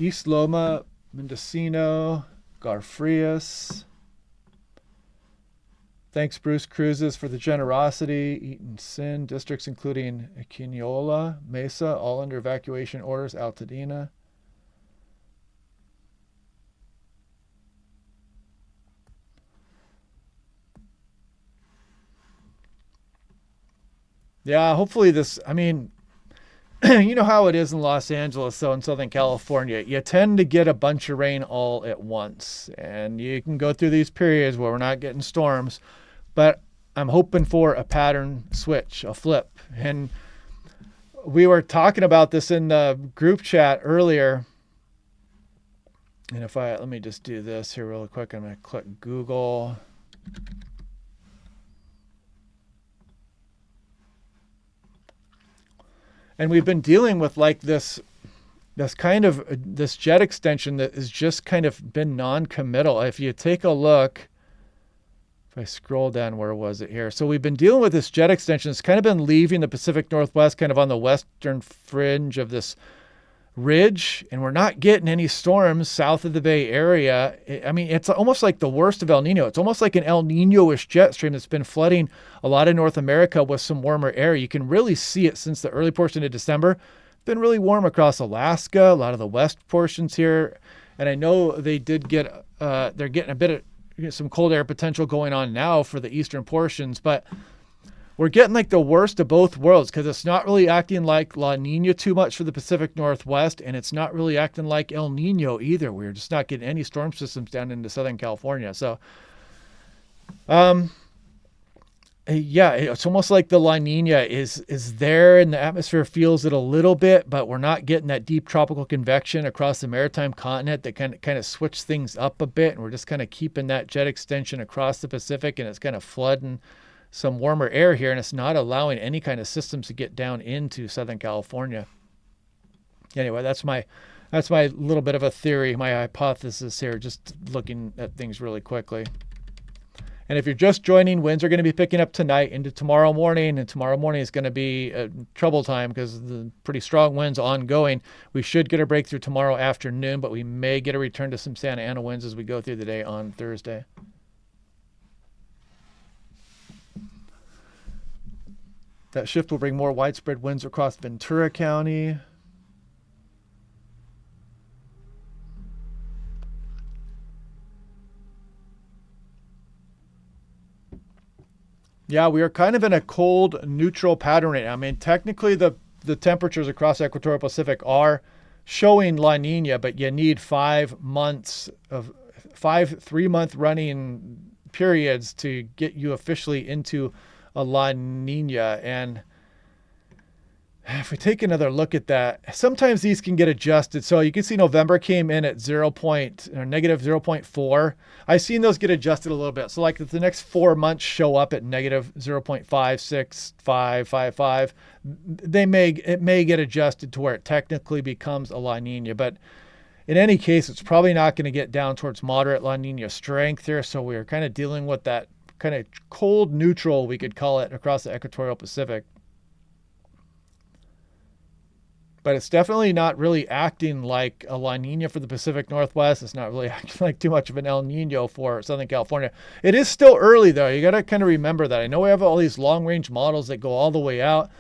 East Loma, Mendocino, Garfrias. Thanks, Bruce Cruises, for the generosity. Eaton Sin districts, including Quinola, Mesa, all under evacuation orders. Altadena. Yeah, hopefully this, I mean, you know how it is in Los Angeles, so in Southern California, you tend to get a bunch of rain all at once. And you can go through these periods where we're not getting storms, but I'm hoping for a pattern switch, a flip. And we were talking about this in the group chat earlier. And if let me just do this here real quick. I'm going to click Google. And we've been dealing with like this kind of this jet extension that has just kind of been non-committal. If you take a look, if If I scroll down, where was it here? So we've been dealing with this jet extension. It's kind of been leaving the Pacific Northwest, kind of on the western fringe of this ridge, and we're not getting any storms south of the Bay Area. I mean, it's almost like the worst of El Nino. It's almost like an El Nino-ish jet stream that's been flooding a lot of North America with some warmer air. You can really see it since the early portion of December. It's been really warm across Alaska, a lot of the west portions here. And I know they did get, they're getting a bit of some cold air potential going on now for the eastern portions, but we're getting like the worst of both worlds because it's not really acting like La Nina too much for the Pacific Northwest, and it's not really acting like El Nino either. We're just not getting any storm systems down into Southern California. So, yeah, it's almost like the La Nina is there and the atmosphere feels it a little bit, but we're not getting that deep tropical convection across the maritime continent that kind of switch things up a bit. And we're just kind of keeping that jet extension across the Pacific, and it's kind of flooding some warmer air here, and it's not allowing any kind of systems to get down into Southern California. Anyway, that's my little bit of a theory, my hypothesis here, just looking at things really quickly. And if you're just joining, winds are going to be picking up tonight into tomorrow morning, and tomorrow morning is going to be trouble time because the pretty strong winds ongoing. We should get a breakthrough tomorrow afternoon, but we may get a return to some Santa Ana winds as we go through the day on Thursday. That shift will bring more widespread winds across Ventura County. Yeah, we are kind of in a cold neutral pattern right now. I mean, technically the temperatures across equatorial Pacific are showing La Nina, but you need 5 months of 3-month running periods to get you officially into a La Nina. And if we take another look at that, sometimes these can get adjusted. So you can see November came in at negative 0.4. I've seen those get adjusted a little bit. So like if the next 4 months show up at negative 0.56555, it may get adjusted to where it technically becomes a La Nina. But in any case, it's probably not going to get down towards moderate La Nina strength here. So we're kind of dealing with that kind of cold neutral, we could call it, across the equatorial Pacific. But it's definitely not really acting like a La Nina for the Pacific Northwest. It's not really acting like too much of an El Nino for Southern California. It is still early, though. You got to kind of remember that. I know we have all these long-range models that go all the way out.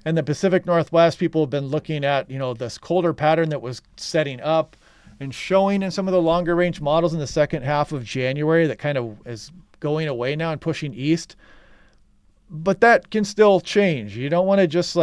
And the Pacific Northwest, people have been looking at, this colder pattern that was setting up and showing in some of the longer-range models in the second half of January that kind of is going away now and pushing east. But that can still change. You don't want to just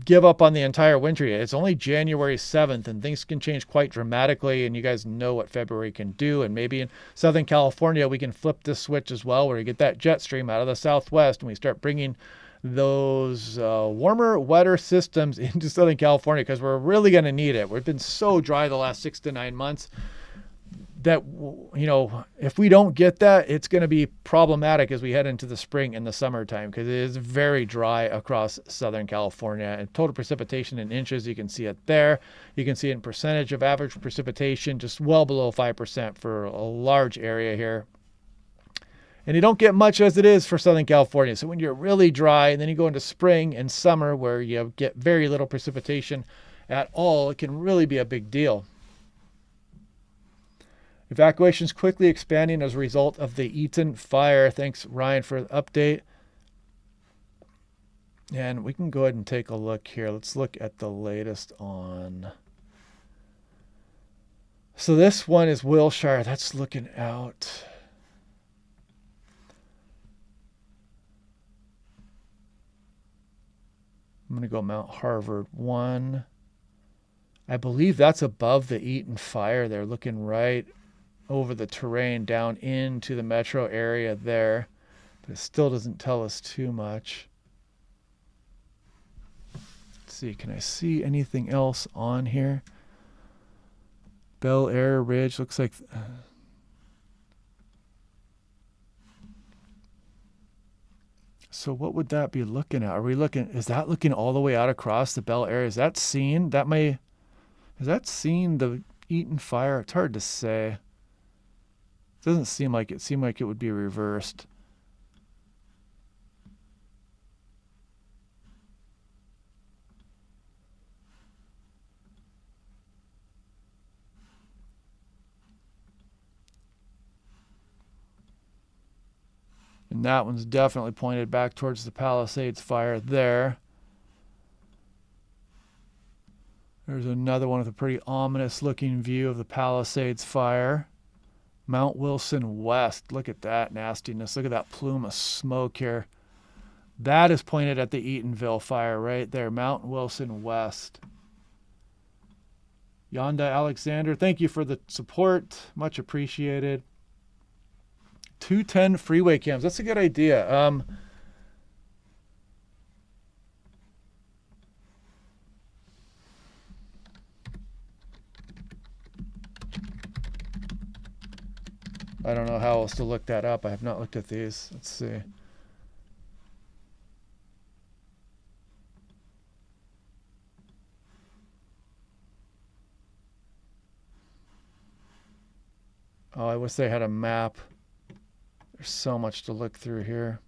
give up on the entire winter yet. It's only January 7th and things can change quite dramatically, and you guys know what February can do. And maybe in Southern California we can flip this switch as well, where you get that jet stream out of the southwest and we start bringing those warmer, wetter systems into Southern California, because we're really going to need it. We've been so dry the last 6 to 9 months that, if we don't get that, it's going to be problematic as we head into the spring and the summertime, because it is very dry across Southern California. And total precipitation in inches, you can see it there. You can see it in percentage of average precipitation, just well below 5% for a large area here. And you don't get much as it is for Southern California. So when you're really dry and then you go into spring and summer where you get very little precipitation at all, it can really be a big deal. Evacuations quickly expanding as a result of the Eaton fire. Thanks, Ryan, for the update. And we can go ahead and take a look here. Let's look at the latest on. So this one is Wilshire. That's looking out. I'm going to go Mount Harvard 1. I believe that's above the Eaton fire. They're looking right over the terrain down into the metro area there, but it still doesn't tell us too much. Let's see, can I see anything else on here? Bel Air Ridge looks like so what would that be looking at? Is that looking all the way out across the Bel Air? Is that seeing the Eaton fire? It's hard to say. Doesn't seem like it. Seemed like it would be reversed. And that one's definitely pointed back towards the Palisades fire there. There's another one with a pretty ominous looking view of the Palisades fire. Mount Wilson West. Look at that nastiness. Look at that plume of smoke here. That is pointed at the Eatonville fire right there. Mount Wilson West. Yonda Alexander, thank you for the support. Much appreciated. 210 freeway cams. That's a good idea. I don't know how else to look that up. I have not looked at these. Let's see. Oh, I wish they had a map. There's so much to look through here.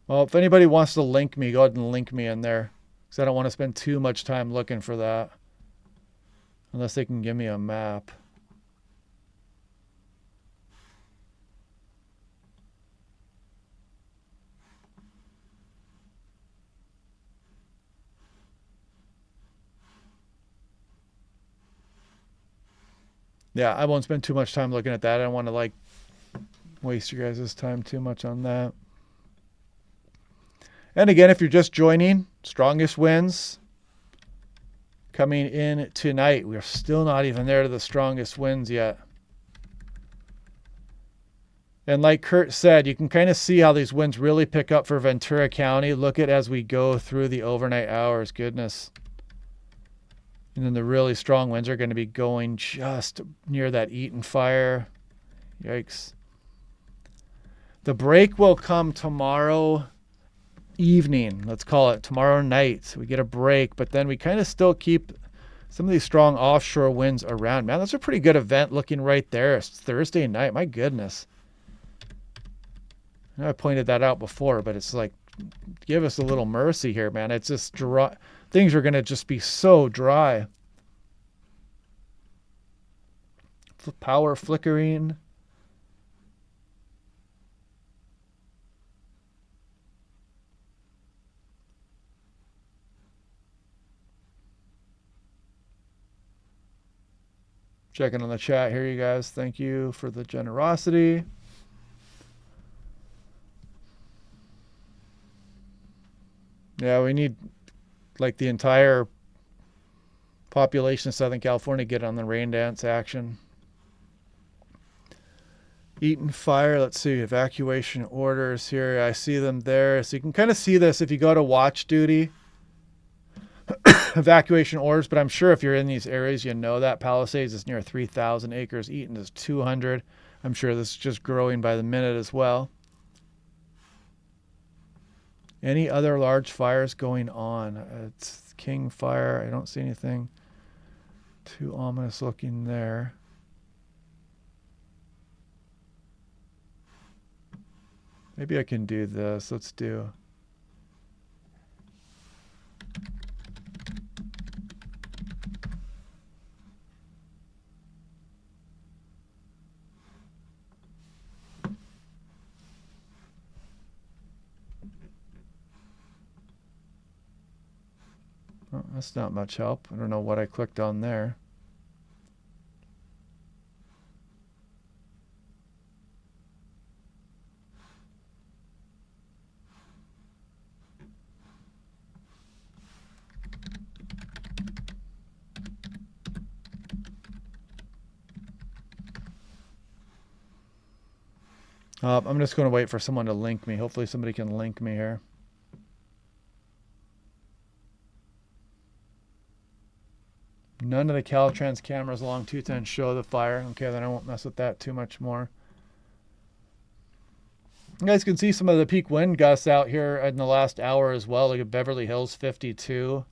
Well, if anybody wants to link me, go ahead and link me in there. Because I don't want to spend too much time looking for that. Unless they can give me a map. Yeah, I won't spend too much time looking at that. I don't want to like waste your guys' time too much on that. And again, if you're just joining, strongest winds coming in tonight. We're still not even there to the strongest winds yet. And like Kurt said, you can kind of see how these winds really pick up for Ventura County. Look at as we go through the overnight hours. Goodness. And then the really strong winds are going to be going just near that Eaton fire. Yikes. The break will come tomorrow evening. Let's call it tomorrow night. We get a break, but then we kind of still keep some of these strong offshore winds around. Man, that's a pretty good event looking right there. It's Thursday night. My goodness. I know I pointed that out before, but it's like, give us a little mercy here, man. It's just dry. Things are going to just be so dry. Power flickering. Checking on the chat here, you guys. Thank you for the generosity. Yeah, we need like the entire population of Southern California get on the rain dance action. Eaton fire, let's see, evacuation orders here. I see them there. So you can kind of see this if you go to watch duty. Evacuation orders, but I'm sure if you're in these areas, you know that. Palisades is near 3,000 acres. Eaton is 200. I'm sure this is just growing by the minute as well. Any other large fires going on? It's King Fire. I don't see anything too ominous looking there. Maybe I can do this. Let's do. Oh, that's not much help. I don't know what I clicked on there. I'm just going to wait for someone to link me. Hopefully somebody can link me here. None of the Caltrans cameras along 210 show the fire. Okay, then I won't mess with that too much more. You guys can see some of the peak wind gusts out here in the last hour as well. Look at Beverly Hills 52.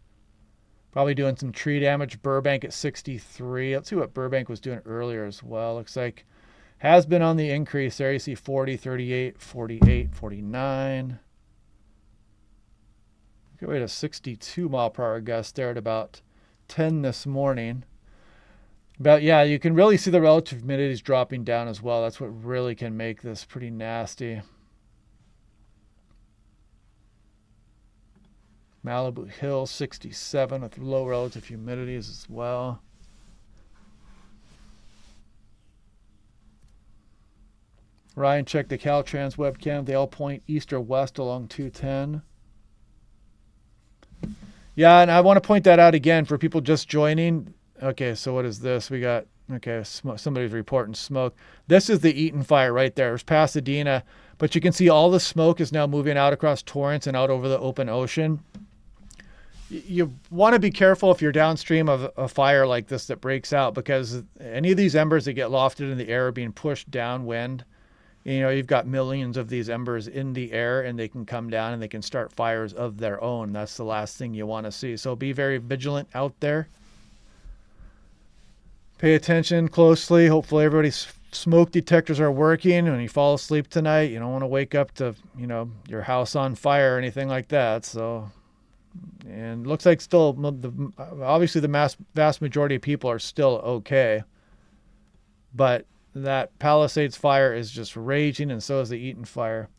Probably doing some tree damage. Burbank at 63. Let's see what Burbank was doing earlier as well. Looks like has been on the increase there. You see 40, 38, 48, 49. Get away to 62 mile per hour gust there at about 10 this morning. But yeah, you can really see the relative humidity is dropping down as well. That's what really can make this pretty nasty. Malibu Hill 67 with low relative humidities as well. Ryan, check the Caltrans webcam. They all point east or west along 210. Yeah, and I want to point that out again for people just joining. Okay, so what is this? We got, okay, somebody's reporting smoke. This is the Eaton fire right there. It's Pasadena. But you can see all the smoke is now moving out across Torrance and out over the open ocean. You want to be careful if you're downstream of a fire like this that breaks out, because any of these embers that get lofted in the air are being pushed downwind. You know, you've got millions of these embers in the air, and they can come down and they can start fires of their own. That's the last thing you want to see. So be very vigilant out there. Pay attention closely. Hopefully everybody's smoke detectors are working. When you fall asleep tonight, you don't want to wake up to, you know, your house on fire or anything like that. So, and it looks like still, obviously the vast majority of people are still okay. But that Palisades fire is just raging, and so is the Eaton fire.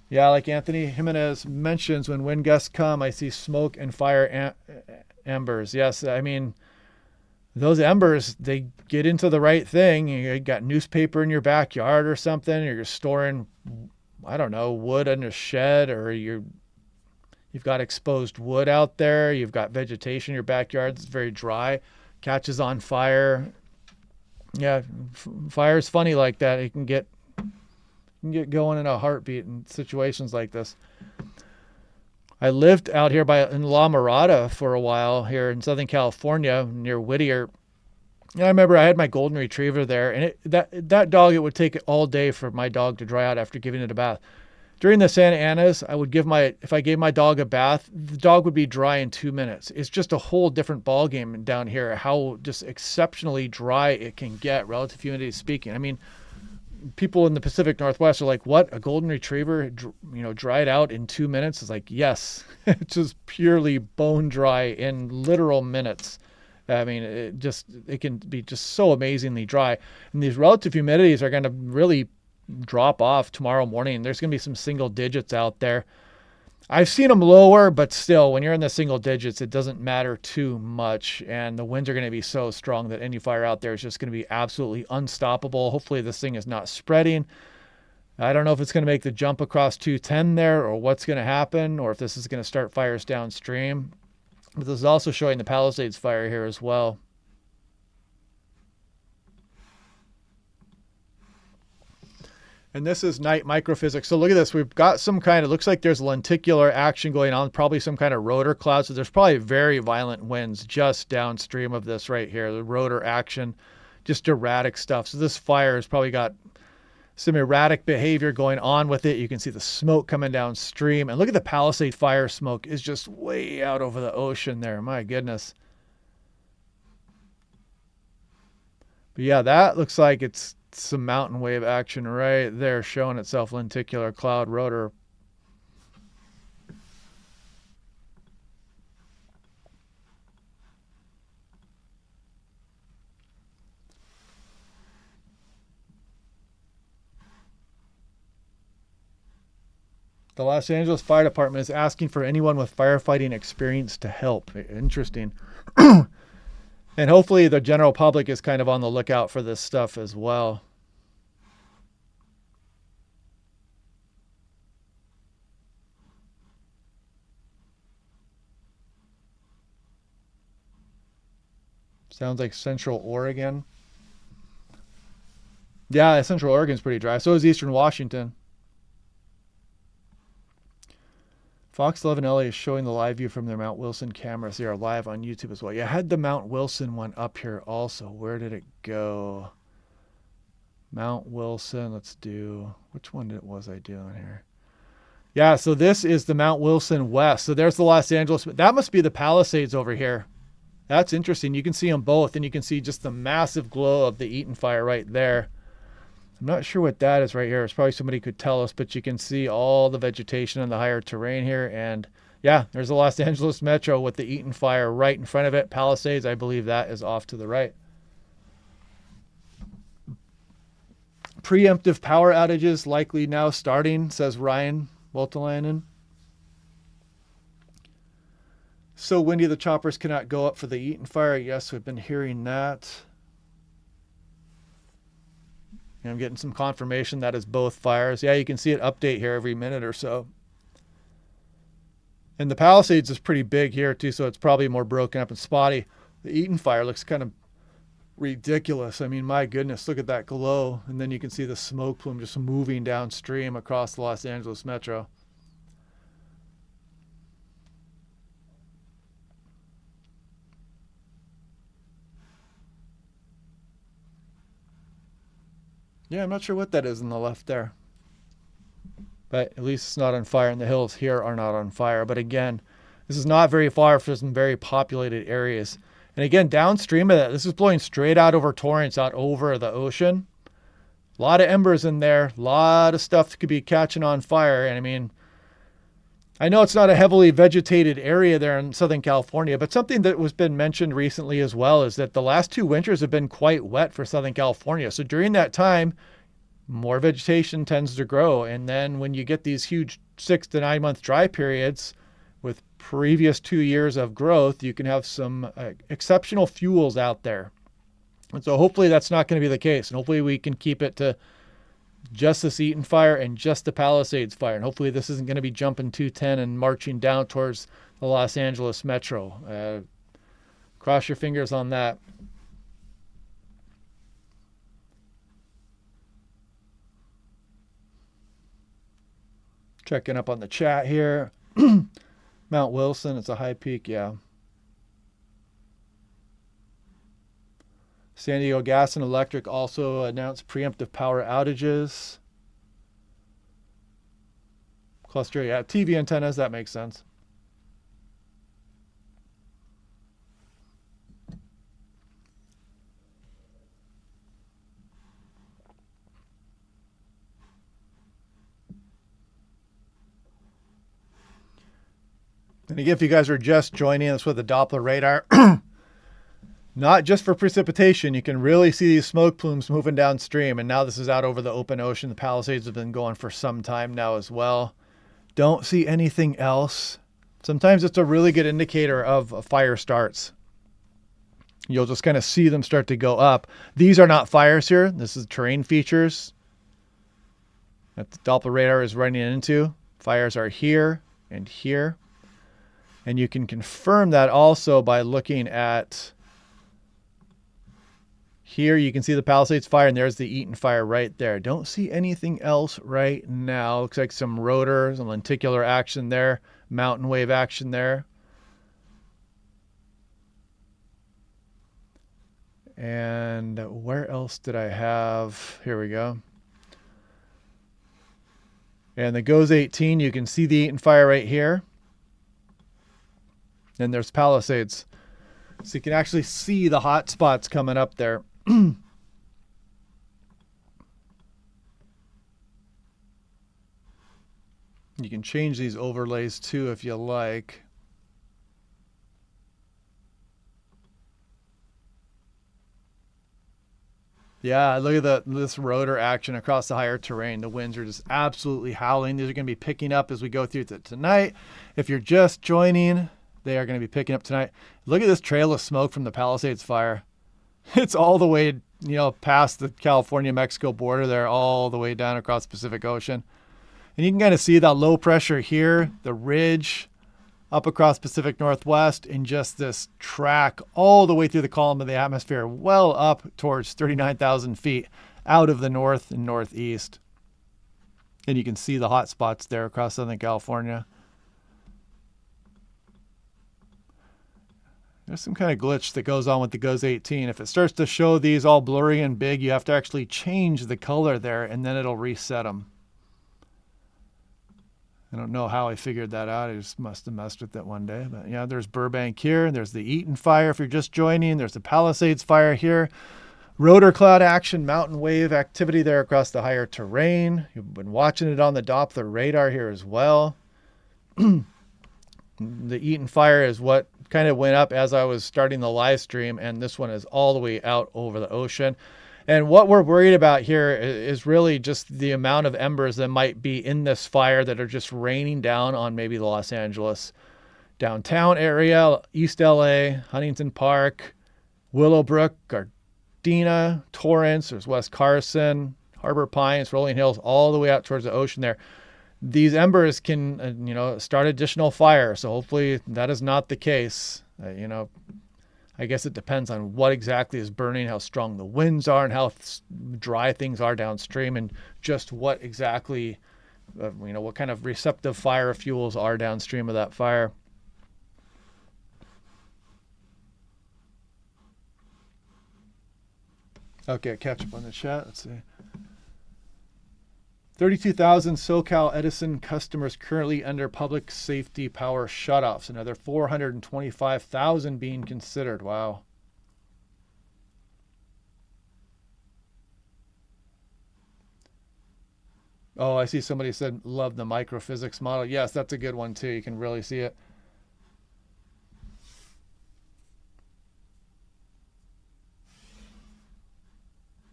Yeah, like Anthony Jimenez mentions, when wind gusts come, I see smoke and fire embers. Yes, I mean, those embers, they get into the right thing. You got newspaper in your backyard or something, or you're storing, I don't know, wood in a shed, or you've got exposed wood out there. You've got vegetation in your backyard that's very dry, catches on fire. Yeah, fire's funny like that. It can get going in a heartbeat in situations like this. I lived out here in La Mirada for a while here in Southern California near Whittier. And I remember I had my golden retriever there, and that dog, it would take all day for my dog to dry out after giving it a bath. During the Santa Anas, if I gave my dog a bath, the dog would be dry in 2 minutes. It's just a whole different ballgame down here, how just exceptionally dry it can get, relative humidity speaking. I mean, people in the Pacific Northwest are like, what, a golden retriever, dried out in 2 minutes? It's like, yes, it's just purely bone dry in literal minutes. I mean, it can be just so amazingly dry. And these relative humidities are going to really drop off tomorrow morning. There's going to be some single digits out there. I've seen them lower, but still, when you're in the single digits, it doesn't matter too much. And the winds are going to be so strong that any fire out there is just going to be absolutely unstoppable. Hopefully this thing is not spreading. I don't know if it's going to make the jump across 210 there, or what's going to happen, or if this is going to start fires downstream. But this is also showing the Palisades fire here as well. And this is night microphysics. So look at this. We've got some kind of, looks like there's lenticular action going on, probably some kind of rotor cloud. So there's probably very violent winds just downstream of this right here, the rotor action, just erratic stuff. So this fire has probably got some erratic behavior going on with it. You can see the smoke coming downstream. And look at the Palisade fire smoke is just way out over the ocean there. My goodness. But yeah, that looks like it's some mountain wave action right there showing itself, lenticular cloud rotor. The Los Angeles Fire Department is asking for anyone with firefighting experience to help. Interesting. And hopefully the general public is kind of on the lookout for this stuff as well. Sounds like Central Oregon. Yeah, Central Oregon's pretty dry. So is Eastern Washington. Fox 11 LA is showing the live view from their Mount Wilson cameras. They are live on YouTube as well. Yeah, I had the Mount Wilson one up here also. Where did it go? Mount Wilson. Let's do, which one was I doing here? Yeah, so this is the Mount Wilson West. So there's the Los Angeles. That must be the Palisades over here. That's interesting. You can see them both, and you can see just the massive glow of the Eaton fire right there. I'm not sure what that is right here. It's probably somebody could tell us, but you can see all the vegetation and the higher terrain here. And yeah, there's the Los Angeles Metro with the Eaton fire right in front of it. Palisades, I believe that is off to the right. Preemptive power outages likely now starting, says Ryan Woltelainen. So windy the choppers cannot go up for the Eaton fire. Yes, we've been hearing that. And I'm getting some confirmation that is both fires. Yeah, you can see it update here every minute or so. And the Palisades is pretty big here too, so it's probably more broken up and spotty. The Eaton fire looks kind of ridiculous. I mean, my goodness, look at that glow. And then you can see the smoke plume just moving downstream across the Los Angeles Metro. Yeah, I'm not sure what that is on the left there. But at least it's not on fire, and the hills here are not on fire. But again, this is not very far from some very populated areas. And again, downstream of that, this is blowing straight out over Torrance, out over the ocean. A lot of embers in there, a lot of stuff that could be catching on fire. And I mean, I know it's not a heavily vegetated area there in Southern California, but something that was been mentioned recently as well is that the last 2 winters have been quite wet for Southern California. So during that time, more vegetation tends to grow. And then when you get these huge 6 to 9 month dry periods with previous 2 years of growth, you can have some exceptional fuels out there. And so hopefully that's not going to be the case. And hopefully we can keep it to just this Eaton fire and just the Palisades fire. And hopefully this isn't going to be jumping 210 and marching down towards the Los Angeles Metro. Cross your fingers on that. Checking up on the chat here. Mount Wilson, it's a high peak, yeah. San Diego Gas and Electric also announced preemptive power outages. Cluster, yeah, TV antennas, that makes sense. And again, if you guys are just joining us with the Doppler radar, not just for precipitation, you can really see these smoke plumes moving downstream. And now this is out over the open ocean. The Palisades have been going for some time now as well. Don't see anything else. Sometimes it's a really good indicator of a fire starts. You'll just kind of see them start to go up. These are not fires here. This is terrain features that the Doppler radar is running into. Fires are here and here. And you can confirm that also by looking at here. You can see the Palisades fire, and there's the Eaton fire right there. Don't see anything else right now. Looks like some rotor, some lenticular action there, mountain wave action there. And where else did I have? Here we go. And the GOES 18, you can see the Eaton fire right here. And there's Palisades. So you can actually see the hot spots coming up there. You can change these overlays too if you like. Yeah, look at this rotor action across the higher terrain. The winds are just absolutely howling. These are going to be picking up as we go through tonight. If you're just joining, they are going to be picking up tonight. Look at this trail of smoke from the Palisades fire. It's all the way, past the California-Mexico border there, all the way down across the Pacific Ocean. And you can kind of see that low pressure here, the ridge up across Pacific Northwest, and just this track all the way through the column of the atmosphere, well up towards 39,000 feet out of the north and northeast. And you can see the hot spots there across Southern California. There's some kind of glitch that goes on with the GOES 18. If it starts to show these all blurry and big, you have to actually change the color there, and then it'll reset them. I don't know how I figured that out. I just must have messed with it one day. But yeah, there's Burbank here. There's the Eaton fire if you're just joining. There's the Palisades fire here. Rotor cloud action, mountain wave activity there across the higher terrain. You've been watching it on the Doppler radar here as well. The Eaton fire is what kind of went up as I was starting the live stream, and this one is all the way out over the ocean. And what we're worried about here is really just the amount of embers that might be in this fire that are just raining down on maybe the Los Angeles downtown area, East LA, Huntington Park, Willowbrook, Gardena, Torrance, there's West Carson, Harbor Pines, Rolling Hills, all the way out towards the ocean there. These embers can, start additional fire. So hopefully that is not the case. I guess it depends on what exactly is burning, how strong the winds are, and how dry things are downstream, and just what exactly, what kind of receptive fire fuels are downstream of that fire. Okay, catch up on the chat. Let's see. 32,000 SoCal Edison customers currently under public safety power shutoffs. Another 425,000 being considered. Wow. Oh, I see somebody said love the microphysics model. Yes, that's a good one too. You can really see it.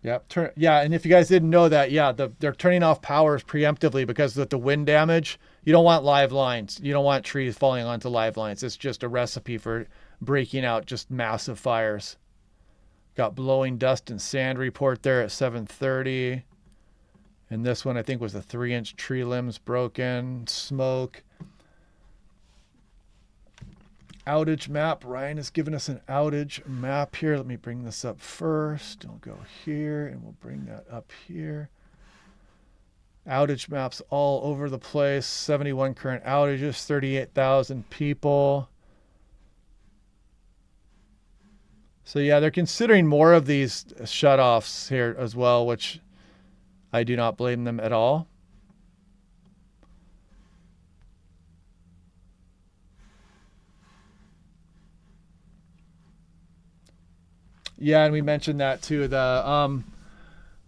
Yep. And if you guys didn't know that, they're turning off powers preemptively because with the wind damage, you don't want live lines. You don't want trees falling onto live lines. It's just a recipe for breaking out just massive fires. Got blowing dust and sand report there at 7:30. And this one I think was the 3-inch tree limbs broken, smoke. Outage map. Ryan has given us an outage map here. Let me bring this up first. I'll go here and we'll bring that up here. Outage maps all over the place. 71 current outages, 38,000 people. So yeah, they're considering more of these shutoffs here as well, which I do not blame them at all. Yeah, and we mentioned that too. A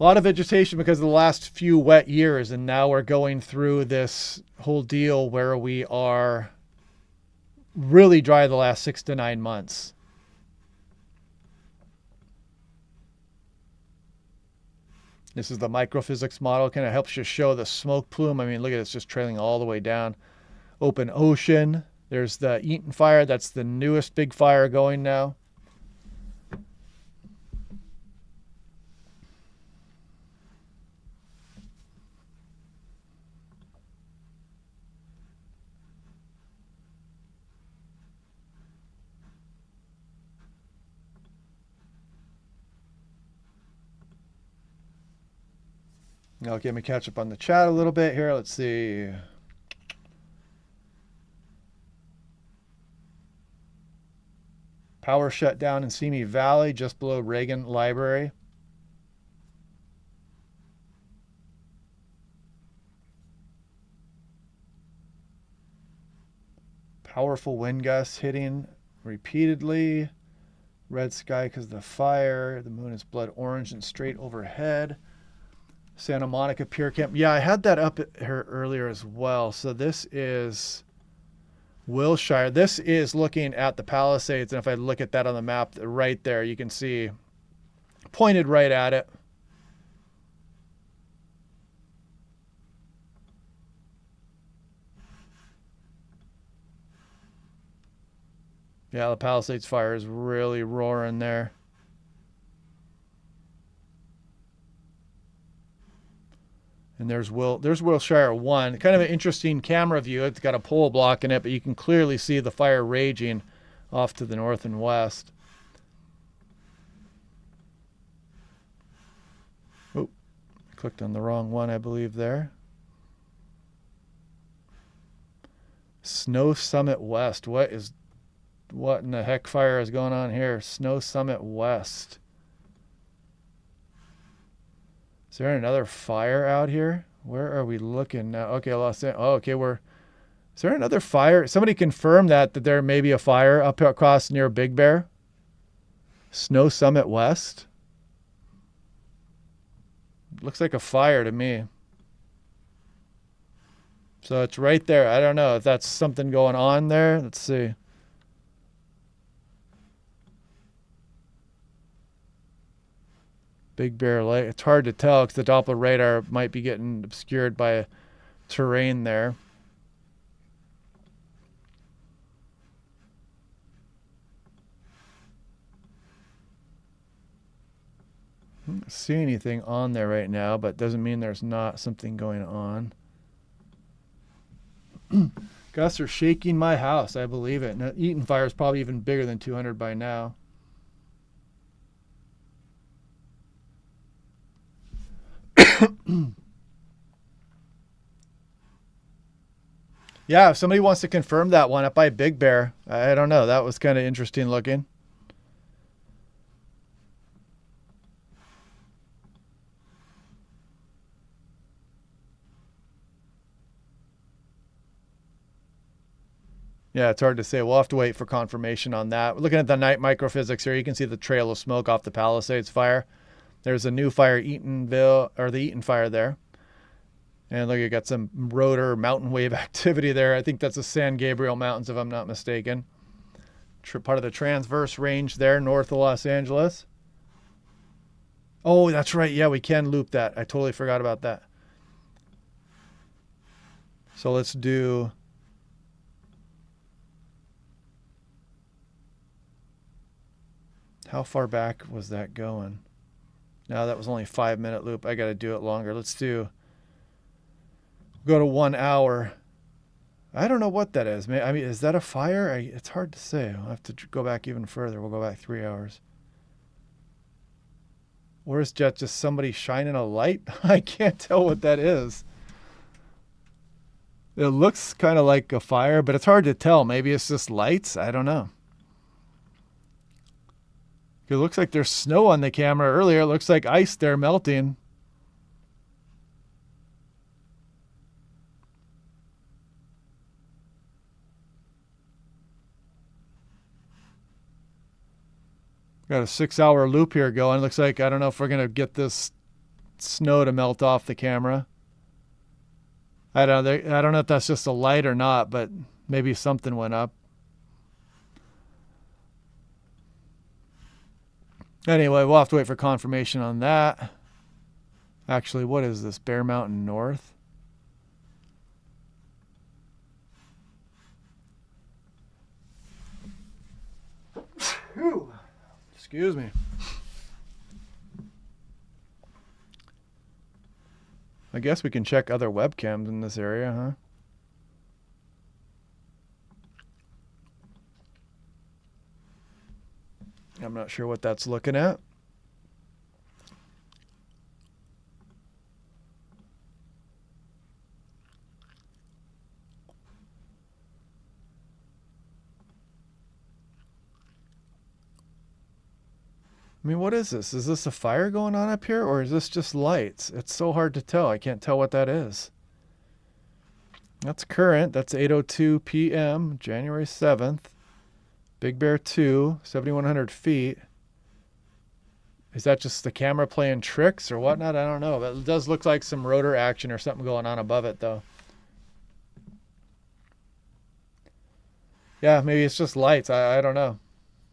lot of vegetation because of the last few wet years, and now we're going through this whole deal where we are really dry the last 6 to 9 months. This is the microphysics model. Kind of helps you show the smoke plume. I mean, look at it, it's just trailing all the way down. Open ocean. There's the Eaton fire. That's the newest big fire going now. Okay, let me catch up on the chat a little bit here. Let's see. Power shut down in Simi Valley, just below Reagan Library. Powerful wind gusts hitting repeatedly. Red sky because of the fire. The moon is blood orange and straight overhead. Santa Monica Pier Camp. Yeah, I had that up here earlier as well. So this is Wilshire. This is looking at the Palisades. And if I look at that on the map right there, you can see pointed right at it. Yeah, the Palisades fire is really roaring there. And there's Wilshire 1. Kind of an interesting camera view. It's got a pole blocking it, but you can clearly see the fire raging off to the north and west. Oh, clicked on the wrong one, I believe there. Snow Summit West. What in the heck fire is going on here? Snow Summit West. Is there another fire out here? Where are we looking now? Okay, Los Angeles. Oh, okay, we're Is there another fire? Somebody confirmed that there may be a fire up across near Big Bear. Snow Summit West. Looks like a fire to me. So it's right there. I don't know if that's something going on there. Let's see. Big Bear Lake. It's hard to tell because the Doppler radar might be getting obscured by terrain there. I don't see anything on there right now, but doesn't mean there's not something going on. Gusts are shaking my house. I believe it. And Eaton fire is probably even bigger than 200 by now. Yeah, if somebody wants to confirm that one up by Big Bear, I don't know. That was kind of interesting looking. Yeah, it's hard to say. We'll have to wait for confirmation on that. We're looking at the night microphysics here. You can see the trail of smoke off the Palisades fire. There's a new fire, Eatonville, or the Eaton fire there. And look, you got some rotor mountain wave activity there. I think that's the San Gabriel Mountains, if I'm not mistaken. Part of the transverse range there, north of Los Angeles. Oh, that's right. Yeah, we can loop that. I totally forgot about that. So let's do... How far back was that going? No, that was only a 5-minute loop. I got to do it longer. Let's do... Go to 1 hour. I don't know what that is. I mean, is that a fire? It's hard to say. I'll have to go back even further. We'll go back 3 hours. Or is that just somebody shining a light? I can't tell what that is. It looks kind of like a fire, but it's hard to tell. Maybe it's just lights. I don't know. It looks like there's snow on the camera earlier. It looks like ice there melting. Got a 6-hour loop here going. Looks like, I don't know if we're going to get this snow to melt off the camera. I don't know if that's just a light or not, but maybe something went up. Anyway, we'll have to wait for confirmation on that. Actually, what is this? Bear Mountain North? Whew. Excuse me. I guess we can check other webcams in this area, huh? I'm not sure what that's looking at. I mean, what is this? Is this a fire going on up here, or is this just lights? It's so hard to tell. I can't tell what that is. That's current. That's 8:02 p.m., January 7th. Big Bear 2, 7,100 feet. Is that just the camera playing tricks or whatnot? I don't know. But it does look like some rotor action or something going on above it, though. Yeah, maybe it's just lights. I don't know.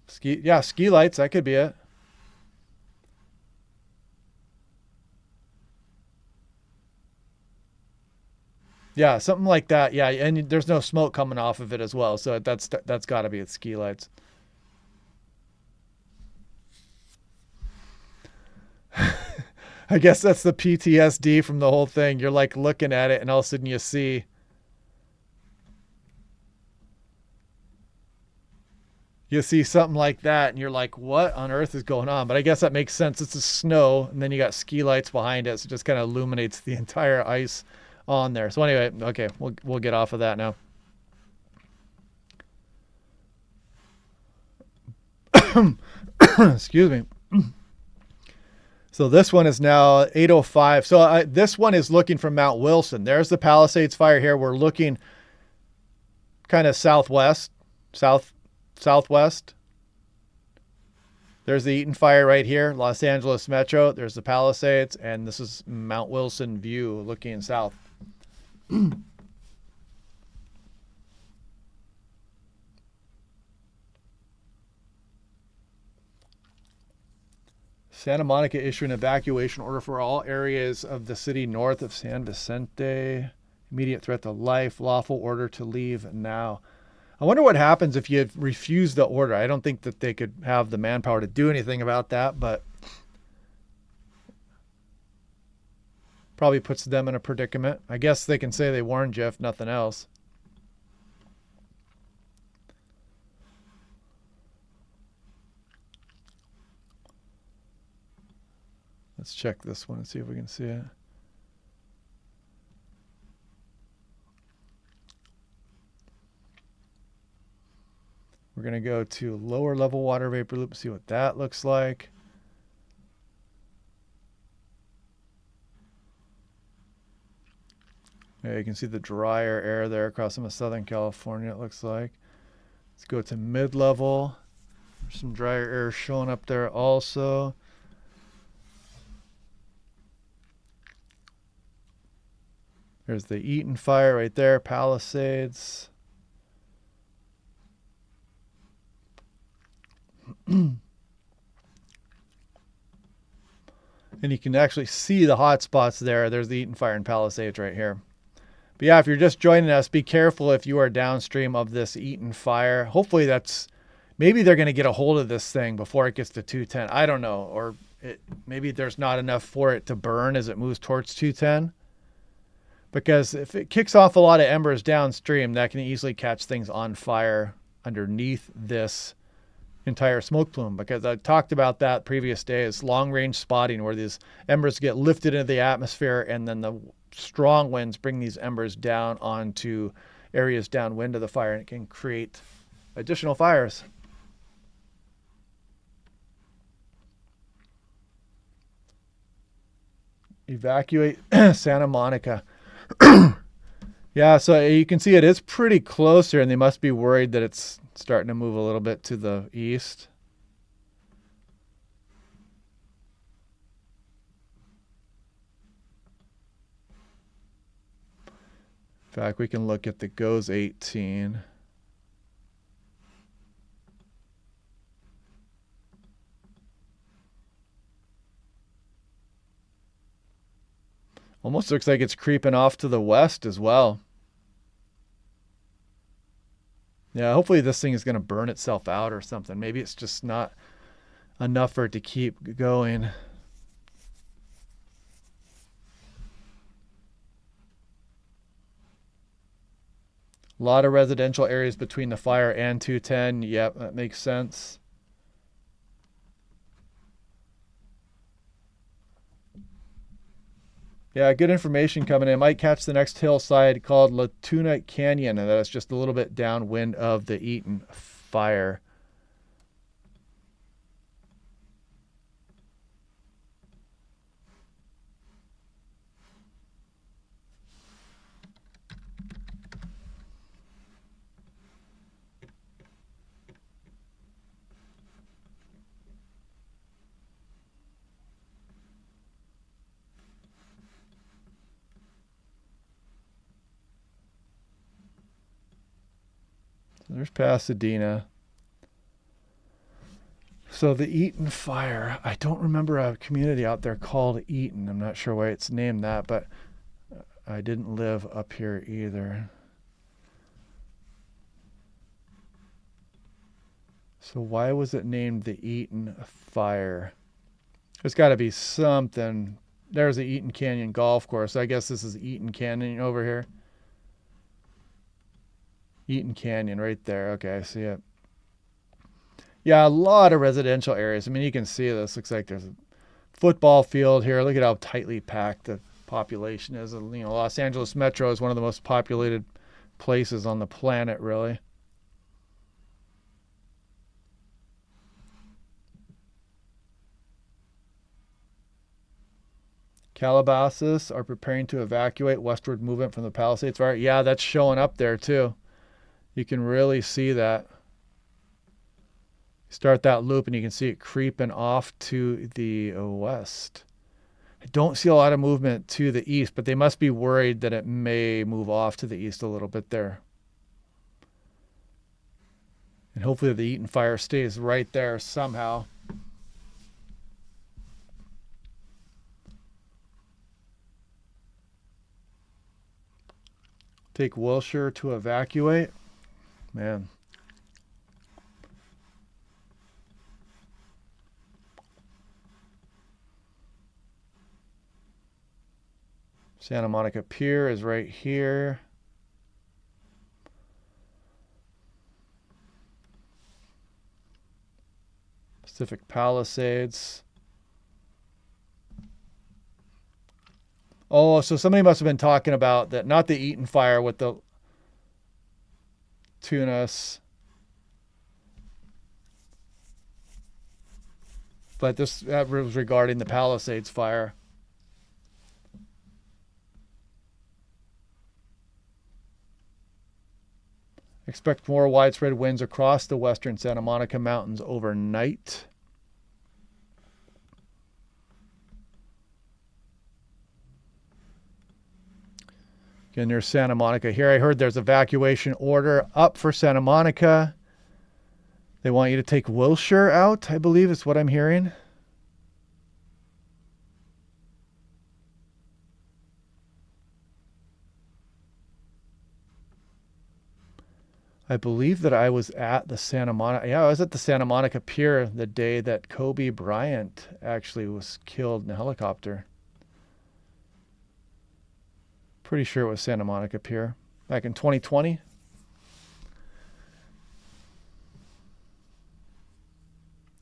Ski lights. That could be it. Yeah, something like that. Yeah, and there's no smoke coming off of it as well, so that's got to be its ski lights. I guess that's the PTSD from the whole thing. You're like looking at it, and all of a sudden you see something like that, and you're like, what on earth is going on? But I guess that makes sense. It's the snow, and then you got ski lights behind it, so it just kind of illuminates the entire ice on there. So anyway, okay, we'll get off of that now. Excuse me. So this one is now 8:05. So this one is looking from Mount Wilson. There's the Palisades fire here. We're looking kind of southwest, southwest. There's the Eaton fire right here, Los Angeles Metro. There's the Palisades, and this is Mount Wilson view looking south. Santa Monica issued an evacuation order for all areas of the city north of San Vicente. Immediate threat to life, lawful order to leave now. I wonder what happens if you refuse the order. I don't think that they could have the manpower to do anything about that, but probably puts them in a predicament. I guess they can say they warned you if nothing else. Let's check this one and see if we can see it. We're going to go to lower level water vapor loop, see what that looks like. Yeah, you can see the drier air there across some of Southern California, it looks like. Let's go to mid-level. There's some drier air showing up there also. There's the Eaton fire right there, Palisades. And you can actually see the hot spots there. There's the Eaton fire and Palisades right here. But yeah, if you're just joining us, be careful if you are downstream of this Eaton fire. Hopefully maybe they're going to get a hold of this thing before it gets to 210. I don't know. Or maybe there's not enough for it to burn as it moves towards 210. Because if it kicks off a lot of embers downstream, that can easily catch things on fire underneath this entire smoke plume. Because I talked about that previous day, is long-range spotting, where these embers get lifted into the atmosphere and then the strong winds bring these embers down onto areas downwind of the fire, and it can create additional fires. Evacuate Santa Monica. Yeah, so you can see it is pretty close here, and they must be worried that it's starting to move a little bit to the east. In fact, we can look at the GOES 18. Almost looks like it's creeping off to the west as well. Yeah, hopefully this thing is going to burn itself out or something. Maybe it's just not enough for it to keep going. A lot of residential areas between the fire and 210. Yep, that makes sense. Yeah, good information coming in. Might catch the next hillside called La Tuna Canyon, and that's just a little bit downwind of the Eaton fire. There's Pasadena. So the Eaton fire, I don't remember a community out there called Eaton. I'm not sure why it's named that, but I didn't live up here either. So why was it named the Eaton fire? There's got to be something. There's the Eaton Canyon Golf Course. I guess this is Eaton Canyon over here. Eaton Canyon right there. Okay, I see it. Yeah, a lot of residential areas. I mean, you can see this. Looks like there's a football field here. Look at how tightly packed the population is. You know, Los Angeles Metro is one of the most populated places on the planet, really. Calabasas are preparing to evacuate westward movement from the Palisades fire. Yeah, that's showing up there too. You can really see that. Start that loop and you can see it creeping off to the west. I don't see a lot of movement to the east, but they must be worried that it may move off to the east a little bit there. And hopefully the Eaton fire stays right there somehow. Take Wilshire to evacuate. Man. Santa Monica Pier is right here. Pacific Palisades. Oh, so somebody must have been talking about that, not the Eaton fire with the Tunis, but that was regarding the Palisades fire. Expect more widespread winds across the western Santa Monica Mountains overnight. Again, there's Santa Monica here. I heard there's evacuation order up for Santa Monica. They want you to take Wilshire out, I believe is what I'm hearing. I believe that I was at the Santa Monica. Yeah, I was at the Santa Monica Pier the day that Kobe Bryant actually was killed in a helicopter. Pretty sure it was Santa Monica Pier back in 2020.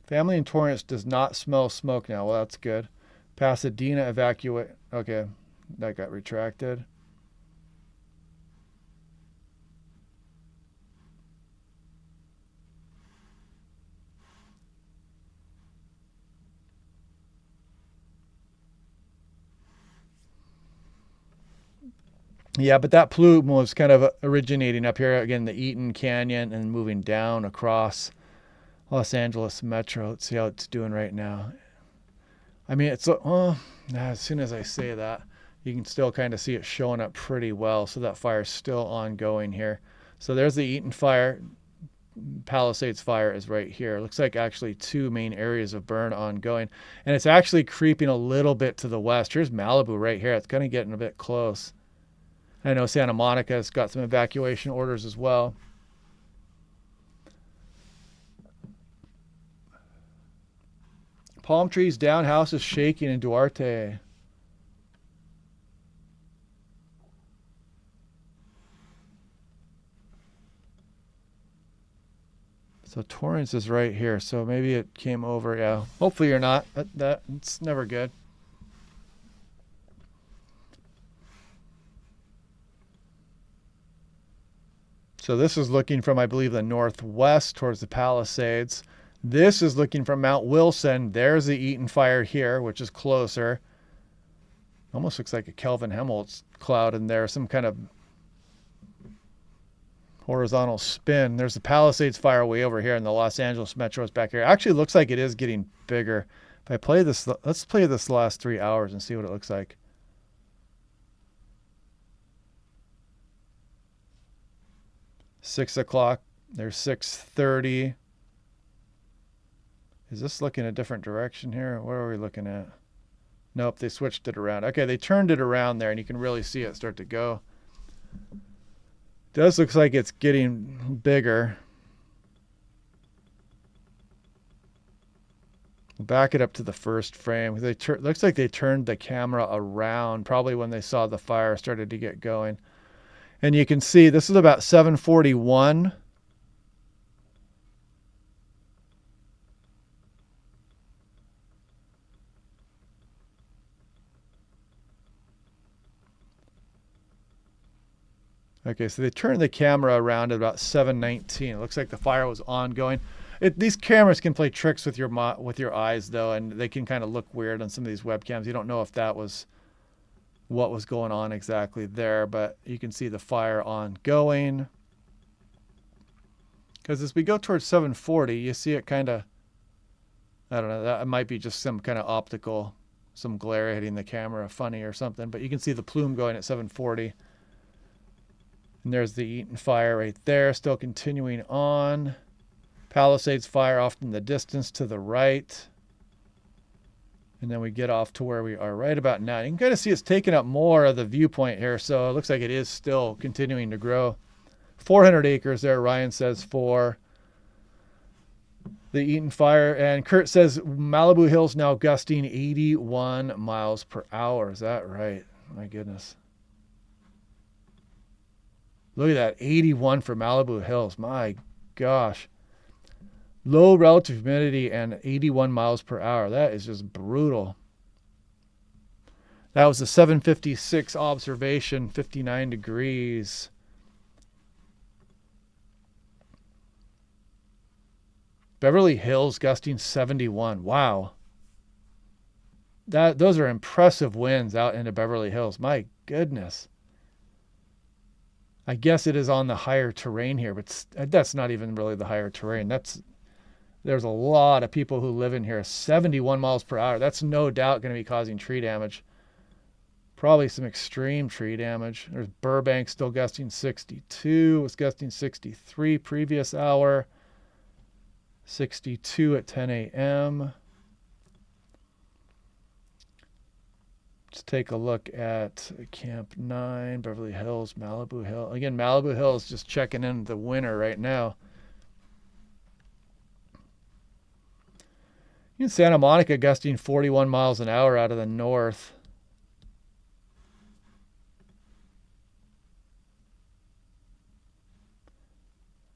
Family in Torrance does not smell smoke now. Well, that's good. Pasadena evacuate. Okay, that got retracted. Yeah, but that plume was kind of originating up here, again, the Eaton Canyon, and moving down across Los Angeles Metro. Let's see how it's doing right now. I mean, it's, as soon as I say that, you can still kind of see it showing up pretty well. So that fire's still ongoing here. So there's the Eaton fire. Palisades fire is right here. Looks like actually two main areas of burn ongoing. And it's actually creeping a little bit to the west. Here's Malibu right here. It's kind of getting a bit close. I know Santa Monica's got some evacuation orders as well. Palm trees down, houses shaking in Duarte. So Torrance is right here. So maybe it came over. Yeah. Hopefully you're not. It's never good. So this is looking from, I believe, the northwest towards the Palisades. This is looking from Mount Wilson. There's the Eaton fire here, which is closer. Almost looks like a Kelvin Helmholtz cloud in there, some kind of horizontal spin. There's the Palisades fire way over here, and the Los Angeles Metro is back here. Actually, looks like it is getting bigger. If I play this, let's play this last 3 hours and see what it looks like. $6 There's 6:30. Is this looking a different direction here? What are we looking at? Nope, they switched it around. Okay, they turned it around there, and you can really see it start to go. Does look like it's getting bigger. Back it up to the first frame. Looks like they turned the camera around probably when they saw the fire started to get going. And you can see this is about 7:41. Okay, so they turned the camera around at about 7:19. It looks like the fire was ongoing. These cameras can play tricks with your eyes, though, and they can kind of look weird on some of these webcams. You don't know if that was what was going on exactly there, but you can see the fire ongoing. Because as we go towards 740, you see it kind of, I don't know, that might be just some kind of optical, some glare hitting the camera funny or something, but you can see the plume going at 740. And there's the Eaton fire right there, still continuing on. Palisades fire off in the distance to the right. And then we get off to where we are right about now. You can kind of see it's taking up more of the viewpoint here, so it looks like it is still continuing to grow. 400 acres there, Ryan says, for the Eaton fire. And Kurt says Malibu Hills now gusting 81 miles per hour. Is that right? My goodness. Look at that, 81 for Malibu Hills. My gosh. Low relative humidity and 81 miles per hour. That is just brutal. That was the 756 observation, 59 degrees. Beverly Hills gusting 71. Wow. Those are impressive winds out into Beverly Hills. My goodness. I guess it is on the higher terrain here, but that's not even really the higher terrain. There's a lot of people who live in here. 71 miles per hour. That's no doubt going to be causing tree damage. Probably some extreme tree damage. There's Burbank still gusting 62. It was gusting 63 previous hour. 62 at 10 a.m. Let's take a look at Camp 9, Beverly Hills, Malibu Hill. Again, Malibu Hills just checking in the winter right now. In Santa Monica, gusting 41 miles an hour out of the north.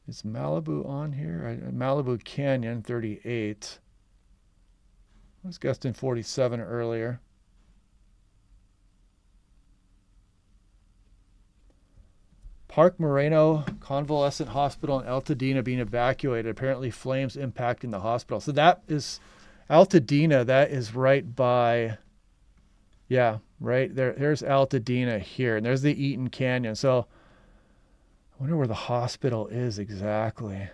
Is Malibu on here? Malibu Canyon, 38. I was gusting 47 earlier. Park Moreno Convalescent Hospital in Altadena being evacuated. Apparently flames impacting the hospital. So that is Altadena. That is right by, yeah, right there. There's Altadena here. And there's the Eaton Canyon. So I wonder where the hospital is exactly.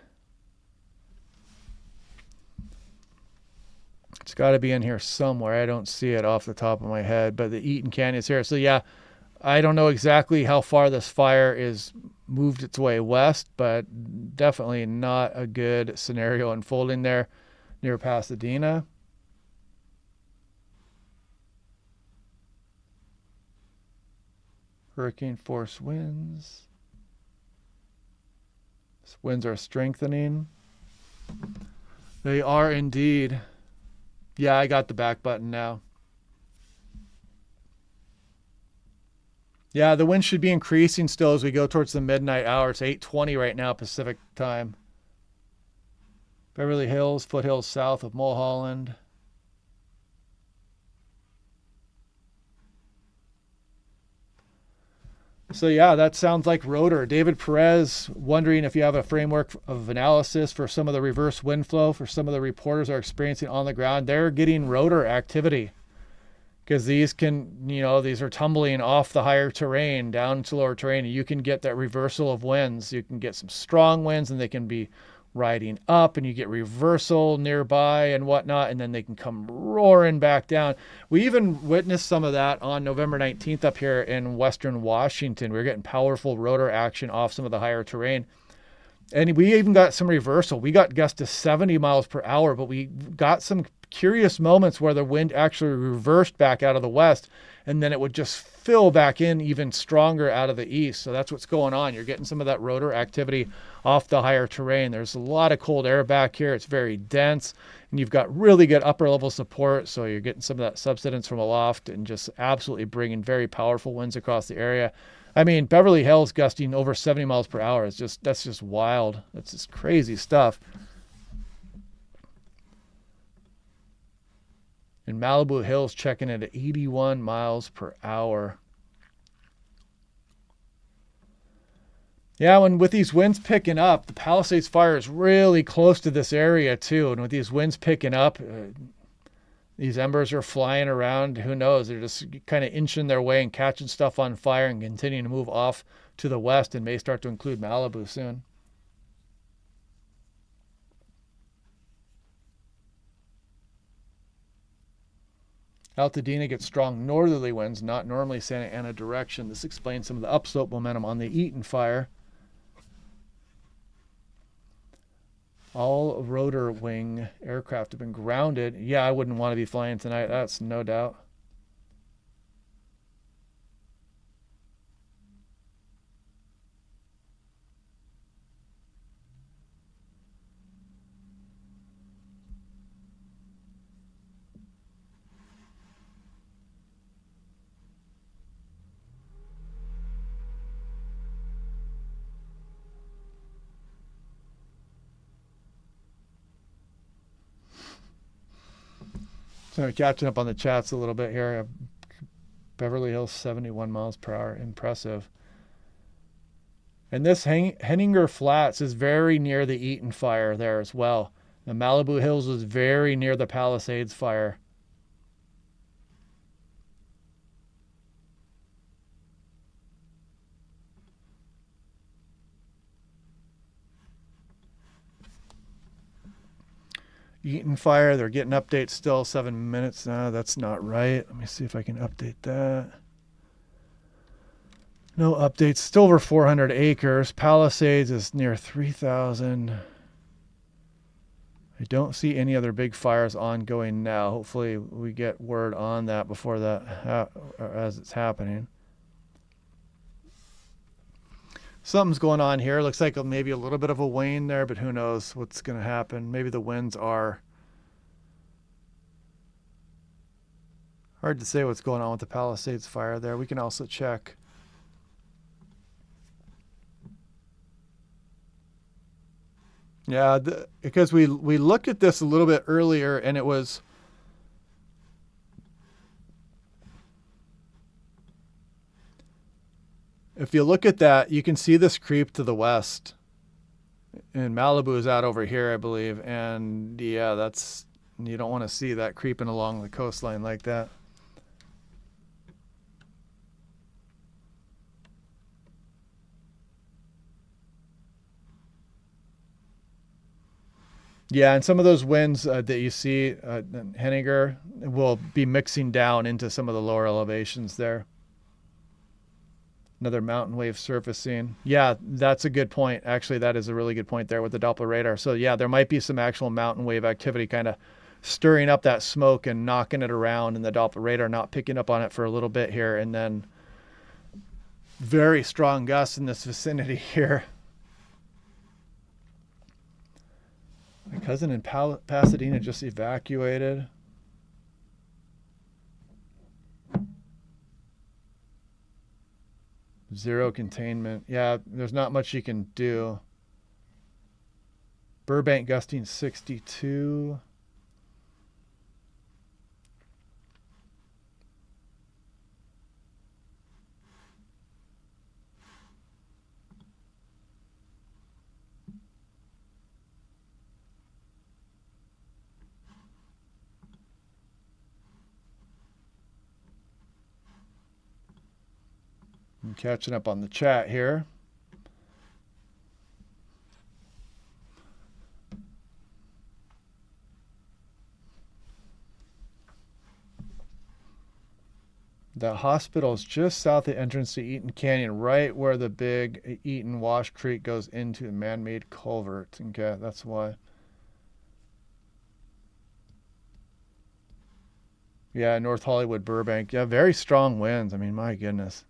It's got to be in here somewhere. I don't see it off the top of my head. But the Eaton Canyon is here. So yeah. I don't know exactly how far this fire is moved its way west, but definitely not a good scenario unfolding there near Pasadena. Hurricane force winds. Winds are strengthening. They are indeed. Yeah, I got the back button now. Yeah, the wind should be increasing still as we go towards the midnight hour. It's 8:20 right now Pacific time. Beverly Hills, foothills south of Mulholland. So yeah, that sounds like Rotor. David Perez wondering if you have a framework of analysis for some of the reverse wind flow for some of the reporters are experiencing on the ground. They're getting Rotor activity. Because these these are tumbling off the higher terrain down to lower terrain. And you can get that reversal of winds. You can get some strong winds and they can be riding up and you get reversal nearby and whatnot. And then they can come roaring back down. We even witnessed some of that on November 19th up here in Western Washington. We were getting powerful rotor action off some of the higher terrain. And we even got some reversal. We got gusts to 70 miles per hour, but we got some curious moments where the wind actually reversed back out of the west and then it would just fill back in even stronger out of the east. So that's what's going on. You're getting some of that rotor activity off the higher terrain. There's a lot of cold air back here. It's very dense and you've got really good upper level support. So you're getting some of that subsidence from aloft and just absolutely bringing very powerful winds across the area. I mean, Beverly Hills gusting over 70 miles per hour. That's just wild. That's just crazy stuff. And Malibu Hills checking at 81 miles per hour. Yeah, with these winds picking up, the Palisades fire is really close to this area too. And with these winds picking up, these embers are flying around. Who knows? They're just kind of inching their way and catching stuff on fire and continuing to move off to the west and may start to include Malibu soon. Altadena gets strong northerly winds, not normally Santa Ana direction. This explains some of the upslope momentum on the Eaton fire. All rotor wing aircraft have been grounded. Yeah, I wouldn't want to be flying tonight. That's no doubt. So catching up on the chats a little bit here. Beverly Hills 71 miles per hour. Impressive. And this Henninger Flats is very near the Eaton fire there as well. The Malibu Hills is very near the Palisades fire. Eaton fire, they're getting updates still, 7 minutes. No, that's not right. Let me see if I can update that. No updates, still over 400 acres. Palisades is near 3,000. I don't see any other big fires ongoing now. Hopefully we get word on that before that, as it's happening. Something's going on here. Looks like maybe a little bit of a wane there, but who knows what's going to happen. Maybe the winds are... Hard to say what's going on with the Palisades fire there. We can also check. Yeah, because we looked at this a little bit earlier, and it was... If you look at that, you can see this creep to the west. And Malibu is out over here, I believe. And yeah, that's... You don't want to see that creeping along the coastline like that. Yeah, and some of those winds that you see, Henninger, will be mixing down into some of the lower elevations there. Another mountain wave surfacing. Yeah, that's a good point. Actually, that is a really good point there with the Doppler radar. So yeah, there might be some actual mountain wave activity kind of stirring up that smoke and knocking it around, and the Doppler radar not picking up on it for a little bit here, and then very strong gusts in this vicinity here. My cousin in Pasadena just evacuated. Zero containment. Yeah, there's not much you can do. Burbank gusting 62. I'm catching up on the chat here. The hospital is just south of the entrance to Eaton Canyon, right where the big Eaton Wash Creek goes into a man-made culvert. Okay, that's why. Yeah, North Hollywood, Burbank. Yeah, very strong winds. I mean, my goodness.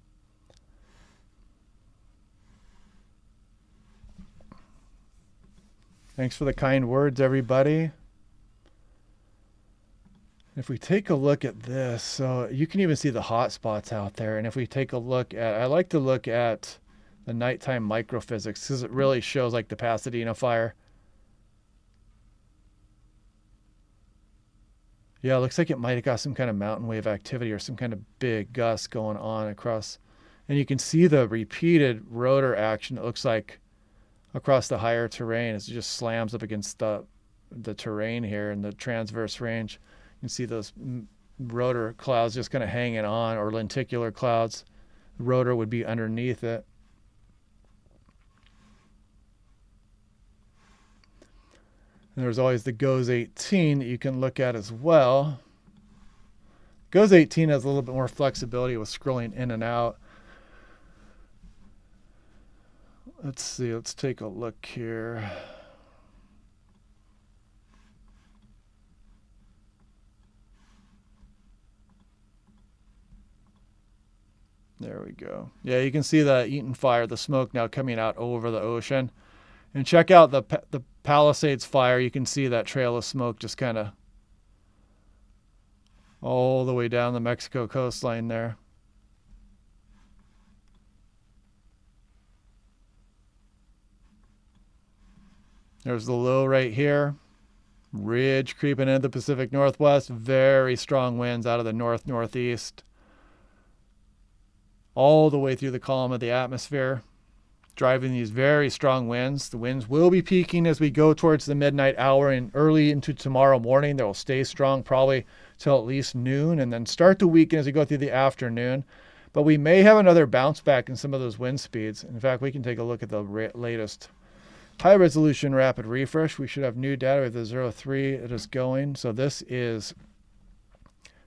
Thanks for the kind words, everybody. If we take a look at this, so you can even see the hot spots out there. And if we take a look at, I like to look at the nighttime microphysics because it really shows like the Pasadena fire. Yeah, it looks like it might have got some kind of mountain wave activity or some kind of big gust going on across. And you can see the repeated rotor action, it looks like, across the higher terrain as it just slams up against the terrain here in the transverse range. You can see those rotor clouds just kind of hanging on, or lenticular clouds. The rotor would be underneath it. And there's always the GOES 18 that you can look at as well. Goes 18 has a little bit more flexibility with scrolling in and out. Let's see. Let's take a look here. There we go. Yeah, you can see the Eaton fire, the smoke now coming out over the ocean. And check out the Palisades fire. You can see that trail of smoke just kind of all the way down the Mexico coastline there. There's the low right here. Ridge creeping into the Pacific Northwest. Very strong winds out of the north-northeast. All the way through the column of the atmosphere, driving these very strong winds. The winds will be peaking as we go towards the midnight hour and early into tomorrow morning. They will stay strong probably till at least noon and then start to weaken as we go through the afternoon. But we may have another bounce back in some of those wind speeds. In fact, we can take a look at the latest high resolution rapid refresh. We should have new data with the 03. It is going. So this is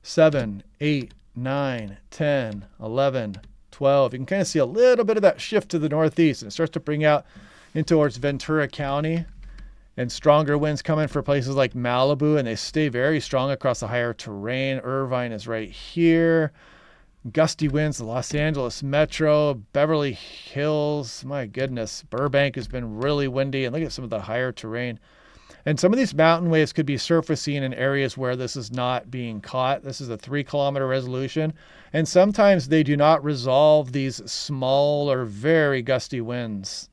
7, 8, 9, 10, 11, 12. You can kind of see a little bit of that shift to the northeast, and it starts to bring out in towards Ventura County, and stronger winds coming for places like Malibu, and they stay very strong across the higher terrain. Irvine is right here. Gusty winds, the Los Angeles metro, Beverly Hills. My goodness, Burbank has been really windy, and look at some of the higher terrain. And some of these mountain waves could be surfacing in areas where this is not being caught. This is a 3-kilometer resolution. And sometimes they do not resolve these small or very gusty winds.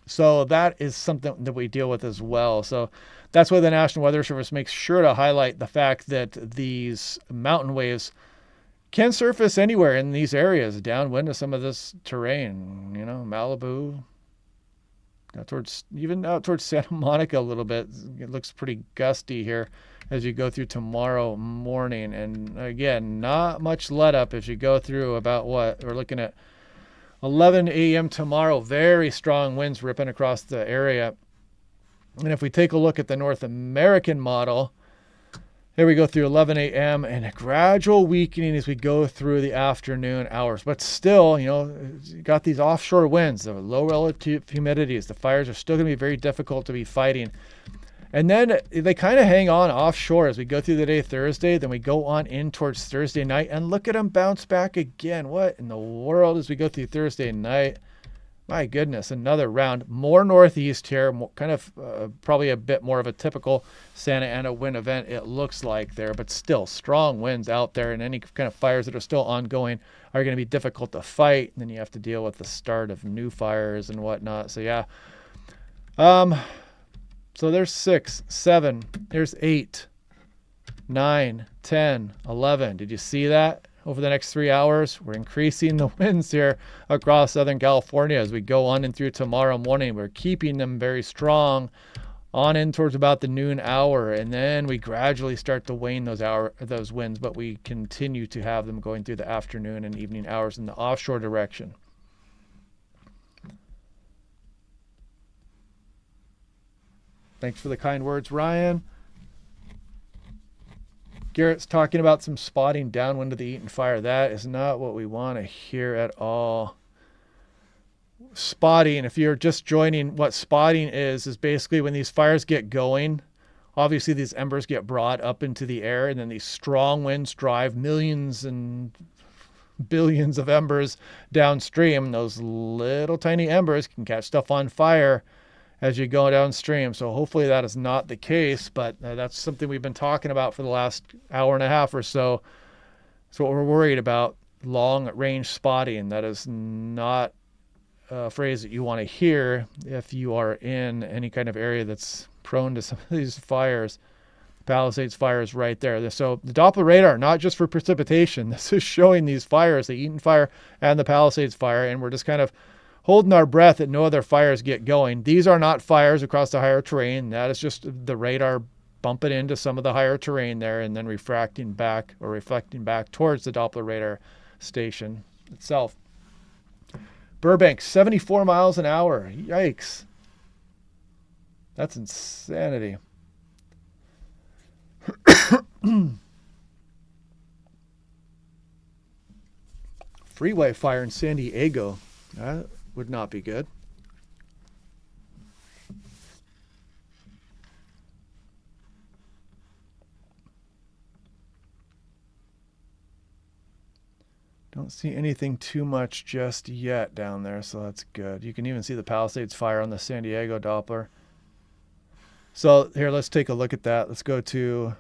So that is something that we deal with as well. So that's why the National Weather Service makes sure to highlight the fact that these mountain waves can surface anywhere in these areas, downwind of some of this terrain, Malibu, out towards Santa Monica a little bit. It looks pretty gusty here as you go through tomorrow morning. And again, not much let up as you go through about what we're looking at 11 a.m. tomorrow. Very strong winds ripping across the area. And if we take a look at the North American model, here we go through 11 a.m. and a gradual weakening as we go through the afternoon hours. But still, you got these offshore winds, the low relative humidities. The fires are still going to be very difficult to be fighting. And then they kind of hang on offshore as we go through the day Thursday. Then we go on in towards Thursday night, and look at them bounce back again. What in the world as we go through Thursday night? My goodness, another round. More northeast here, kind of probably a bit more of a typical Santa Ana wind event, it looks like there, but still strong winds out there, and any kind of fires that are still ongoing are going to be difficult to fight. And then you have to deal with the start of new fires and whatnot. So yeah. So there's 6, 7, there's 8, 9, 10, 11. Did you see that? Over the next 3 hours, we're increasing the winds here across Southern California as we go on in through tomorrow morning. We're keeping them very strong on in towards about the noon hour, and then we gradually start to wane those winds, but we continue to have them going through the afternoon and evening hours in the offshore direction. Thanks for the kind words, Ryan. Garrett's talking about some spotting downwind of the Eaton fire. That is not what we want to hear at all. Spotting, if you're just joining, what spotting is basically when these fires get going, obviously these embers get brought up into the air, and then these strong winds drive millions and billions of embers downstream. Those little tiny embers can catch stuff on fire as you go downstream. So hopefully that is not the case, but that's something we've been talking about for the last hour and a half or so. That's what we're worried about, long range spotting. That is not a phrase that you want to hear if you are in any kind of area that's prone to some of these fires. Palisades fires right there. So the Doppler radar, not just for precipitation, this is showing these fires, the Eaton fire and the Palisades fire, and we're just kind of holding our breath that no other fires get going. These are not fires across the higher terrain. That is just the radar bumping into some of the higher terrain there and then reflecting back towards the Doppler radar station itself. Burbank, 74 miles an hour. Yikes. That's insanity. freeway fire in San Diego. That would not be good. Don't see anything too much just yet down there, so that's good. You can even see the Palisades fire on the San Diego Doppler. So here, let's take a look at that. Let's go to...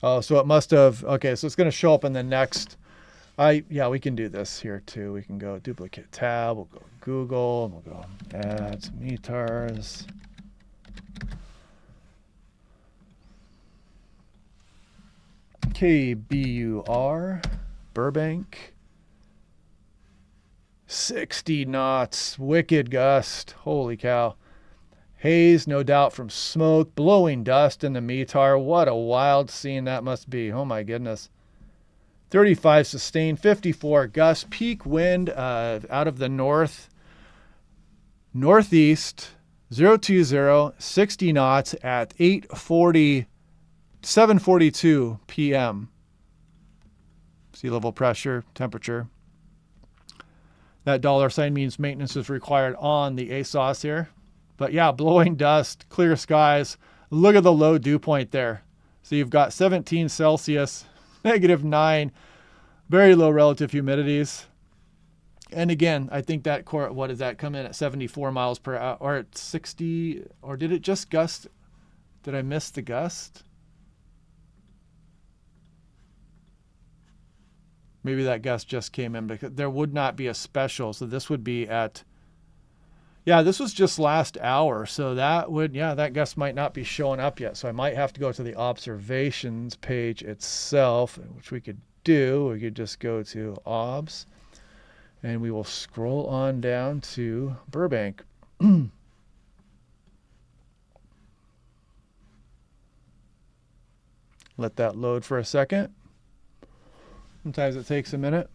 Oh, so it must have... Okay, so it's going to show up in the next... Yeah, we can do this here too. We can go duplicate tab. We'll go Google. We'll go add some METARs. KBUR, Burbank. 60 knots, wicked gust. Holy cow. Haze, no doubt from smoke, blowing dust in the METAR. What a wild scene that must be. Oh my goodness. 35 sustained, 54 gusts, peak wind out of the northeast, 020, 60 knots at 7:42 p.m. Sea level pressure, temperature. That $ means maintenance is required on the ASOS here. But yeah, blowing dust, clear skies. Look at the low dew point there. So you've got 17 Celsius, -9, very low relative humidities. And again, I think that what does that come in at 74 miles per hour or at 60, or did it just gust? Did I miss the gust? Maybe that gust just came in because there would not be a special. So this would be at, yeah, this was just last hour. So that would, yeah, that gust might not be showing up yet. So I might have to go to the observations page itself, which we could do. We could just go to obs and we will scroll on down to Burbank. Let that load for a second. Sometimes it takes a minute.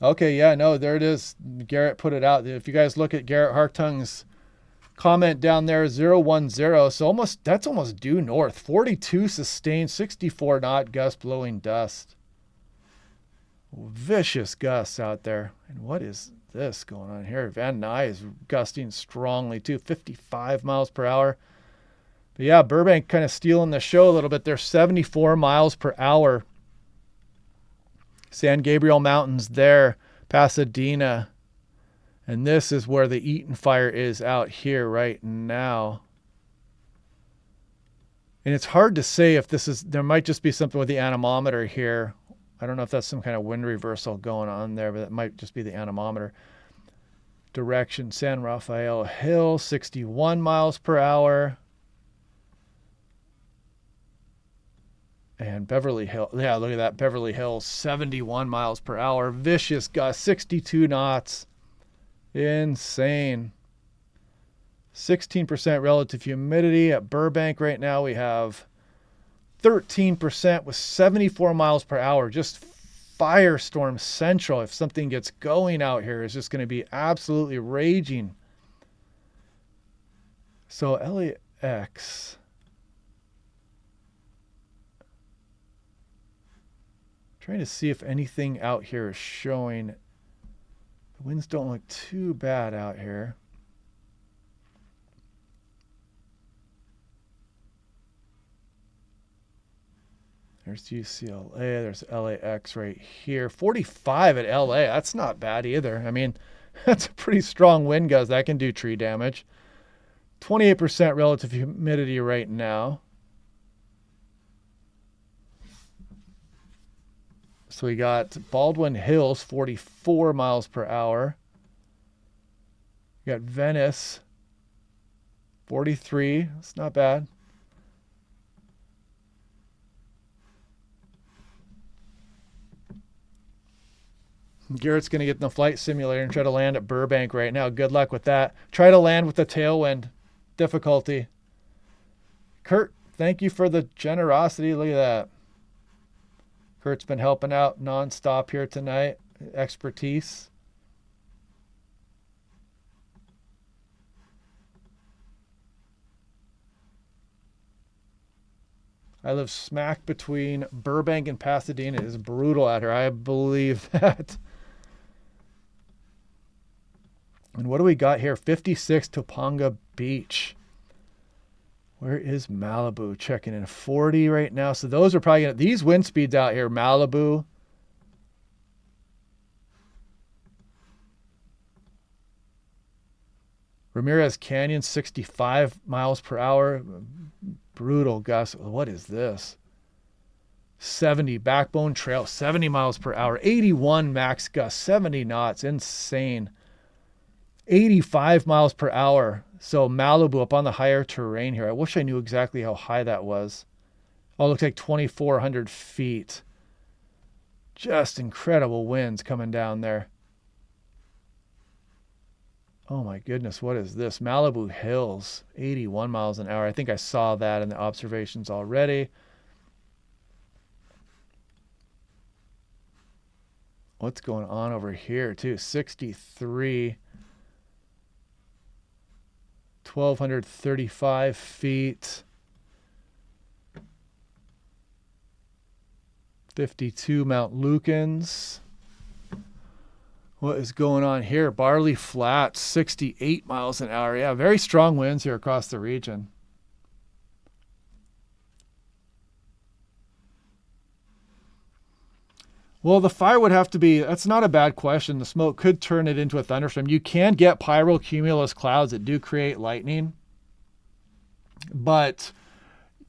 Okay, yeah, no, there it is. Garrett put it out. If you guys look at Garrett Hartung's comment down there, 010, so that's almost due north. 42 sustained, 64 knot gust blowing dust. Vicious gusts out there. And what is this going on here? Van Nuys is gusting strongly too, 55 miles per hour. But yeah, Burbank kind of stealing the show a little bit. They're 74 miles per hour. San Gabriel Mountains there, Pasadena. And this is where the Eaton fire is out here right now. And it's hard to say if this is, there might just be something with the anemometer here. I don't know if that's some kind of wind reversal going on there, but it might just be the anemometer. Direction, San Rafael Hill, 61 miles per hour. And Beverly Hills, yeah, look at that. Beverly Hills, 71 miles per hour. Vicious gust, 62 knots. Insane. 16% relative humidity at Burbank right now. We have 13% with 74 miles per hour. Just firestorm central. If something gets going out here, it's just going to be absolutely raging. So LAX... trying to see if anything out here is showing. The winds don't look too bad out here. There's UCLA, there's LAX right here. 45 at LA, that's not bad either. I mean, that's a pretty strong wind gust. That can do tree damage. 28% relative humidity right now. So we got Baldwin Hills, 44 miles per hour. We got Venice, 43. That's not bad. Garrett's going to get in the flight simulator and try to land at Burbank right now. Good luck with that. Try to land with the tailwind. Difficulty. Kurt, thank you for the generosity. Look at that. Kurt's been helping out nonstop here tonight. Expertise. I live smack between Burbank and Pasadena. It is brutal out here. I believe that. And what do we got here? 56 Topanga Beach. Where is Malibu? Checking in 40 right now. So those are probably going to, these wind speeds out here. Malibu. Ramirez Canyon, 65 miles per hour. Brutal gusts. What is this? 70. Backbone Trail, 70 miles per hour. 81 max gust, 70 knots. Insane. 85 miles per hour. So Malibu up on the higher terrain here. I wish I knew exactly how high that was. Oh, it looks like 2,400 feet. Just incredible winds coming down there. Oh my goodness, what is this? Malibu Hills, 81 miles an hour. I think I saw that in the observations already. What's going on over here too? 63. 1,235 feet. 52 Mount Lukens. What is going on here? Barley Flats, 68 miles an hour. Yeah, very strong winds here across the region. Well, the fire would have to be, that's not a bad question. The smoke could turn it into a thunderstorm. You can get pyrocumulus clouds that do create lightning, but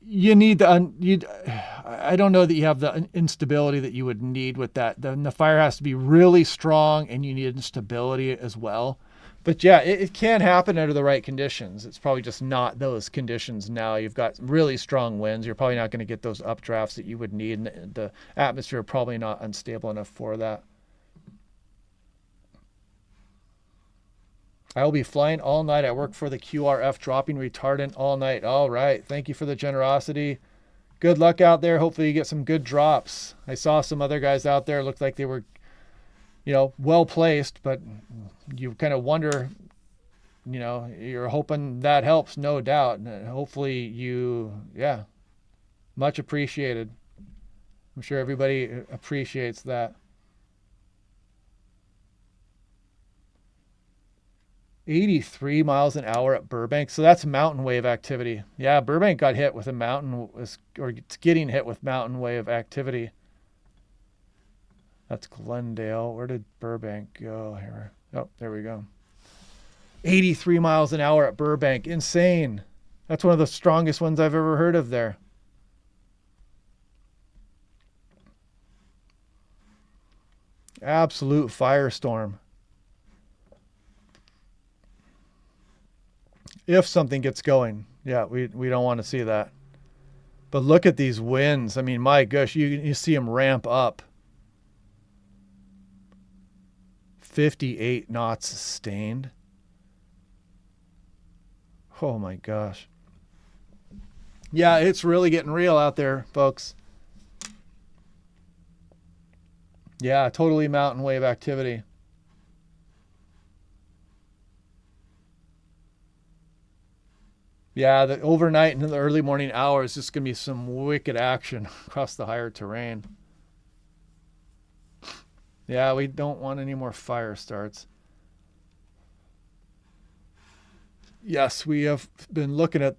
you need I don't know that you have the instability that you would need with that. Then the fire has to be really strong and you need instability as well. But yeah, it can happen under the right conditions. It's probably just not those conditions now. You've got really strong winds. You're probably not going to get those updrafts that you would need. And the atmosphere probably not unstable enough for that. I will be flying all night. I work for the QRF, dropping retardant all night. All right. Thank you for the generosity. Good luck out there. Hopefully you get some good drops. I saw some other guys out there. Looked like they were, well placed, but you kind of wonder, you're hoping that helps, no doubt. And hopefully much appreciated. I'm sure everybody appreciates that. 83 miles an hour at Burbank. So that's mountain wave activity. Yeah, Burbank got hit with it's getting hit with mountain wave activity. That's Glendale. Where did Burbank go here? Oh, there we go. 83 miles an hour at Burbank. Insane. That's one of the strongest ones I've ever heard of there. Absolute firestorm. If something gets going. Yeah, we don't want to see that. But look at these winds. I mean, my gosh, you see them ramp up. 58 knots sustained. Oh my gosh. Yeah, it's really getting real out there, folks. Yeah, totally mountain wave activity. Yeah, the overnight and in the early morning hours, just going to be some wicked action across the higher terrain. Yeah, we don't want any more fire starts. Yes, we have been looking at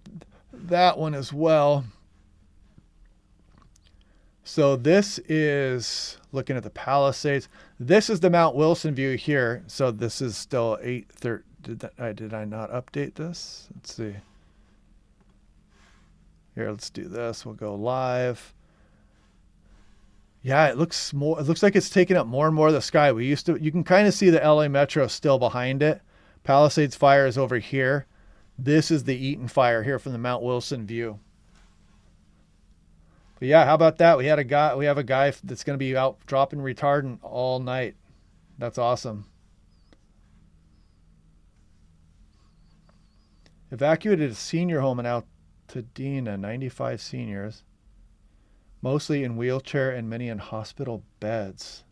that one as well. So this is looking at the Palisades. This is the Mount Wilson view here. So this is still 8:30. Did I not update this? Let's see. Here, let's do this. We'll go live. Yeah, it looks like it's taking up more and more of the sky. You can kind of see the LA Metro still behind it. Palisades fire is over here. This is the Eaton fire here from the Mount Wilson view. But yeah, how about that? We have a guy that's going to be out dropping retardant all night. That's awesome. Evacuated a senior home in Altadena, 95 seniors. Mostly in wheelchair and many in hospital beds.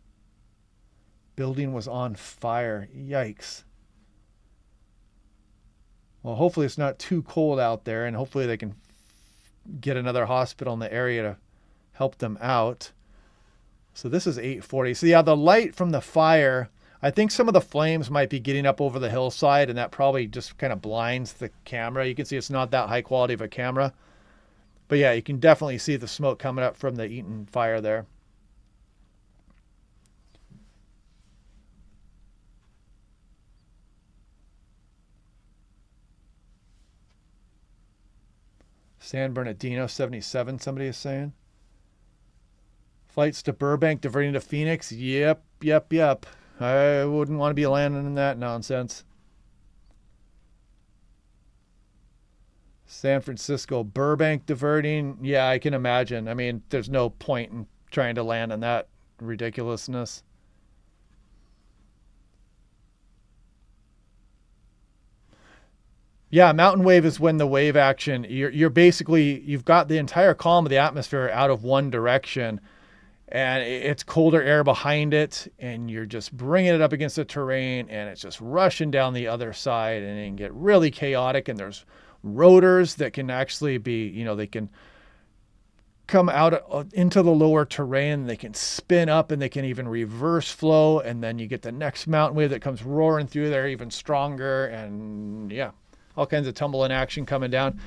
Building was on fire. Yikes. Well, hopefully it's not too cold out there, and hopefully they can get another hospital in the area to help them out. So this is 8:40. So yeah, the light from the fire, I think some of the flames might be getting up over the hillside, and that probably just kind of blinds the camera. You can see it's not that high quality of a camera. But yeah, you can definitely see the smoke coming up from the Eaton fire there. San Bernardino 77, somebody is saying. Flights to Burbank diverting to Phoenix. Yep. I wouldn't want to be landing in that nonsense. San Francisco, Burbank diverting. Yeah, I can imagine. I mean, there's no point in trying to land in that ridiculousness. Yeah, mountain wave is when the wave action, you're basically, you've got the entire column of the atmosphere out of one direction, and it's colder air behind it, and you're just bringing it up against the terrain, and it's just rushing down the other side, and it can get really chaotic, and there's rotors that can actually be, they can come out into the lower terrain, they can spin up, and they can even reverse flow, and then you get the next mountain wave that comes roaring through there even stronger, and yeah, all kinds of tumble and action coming down,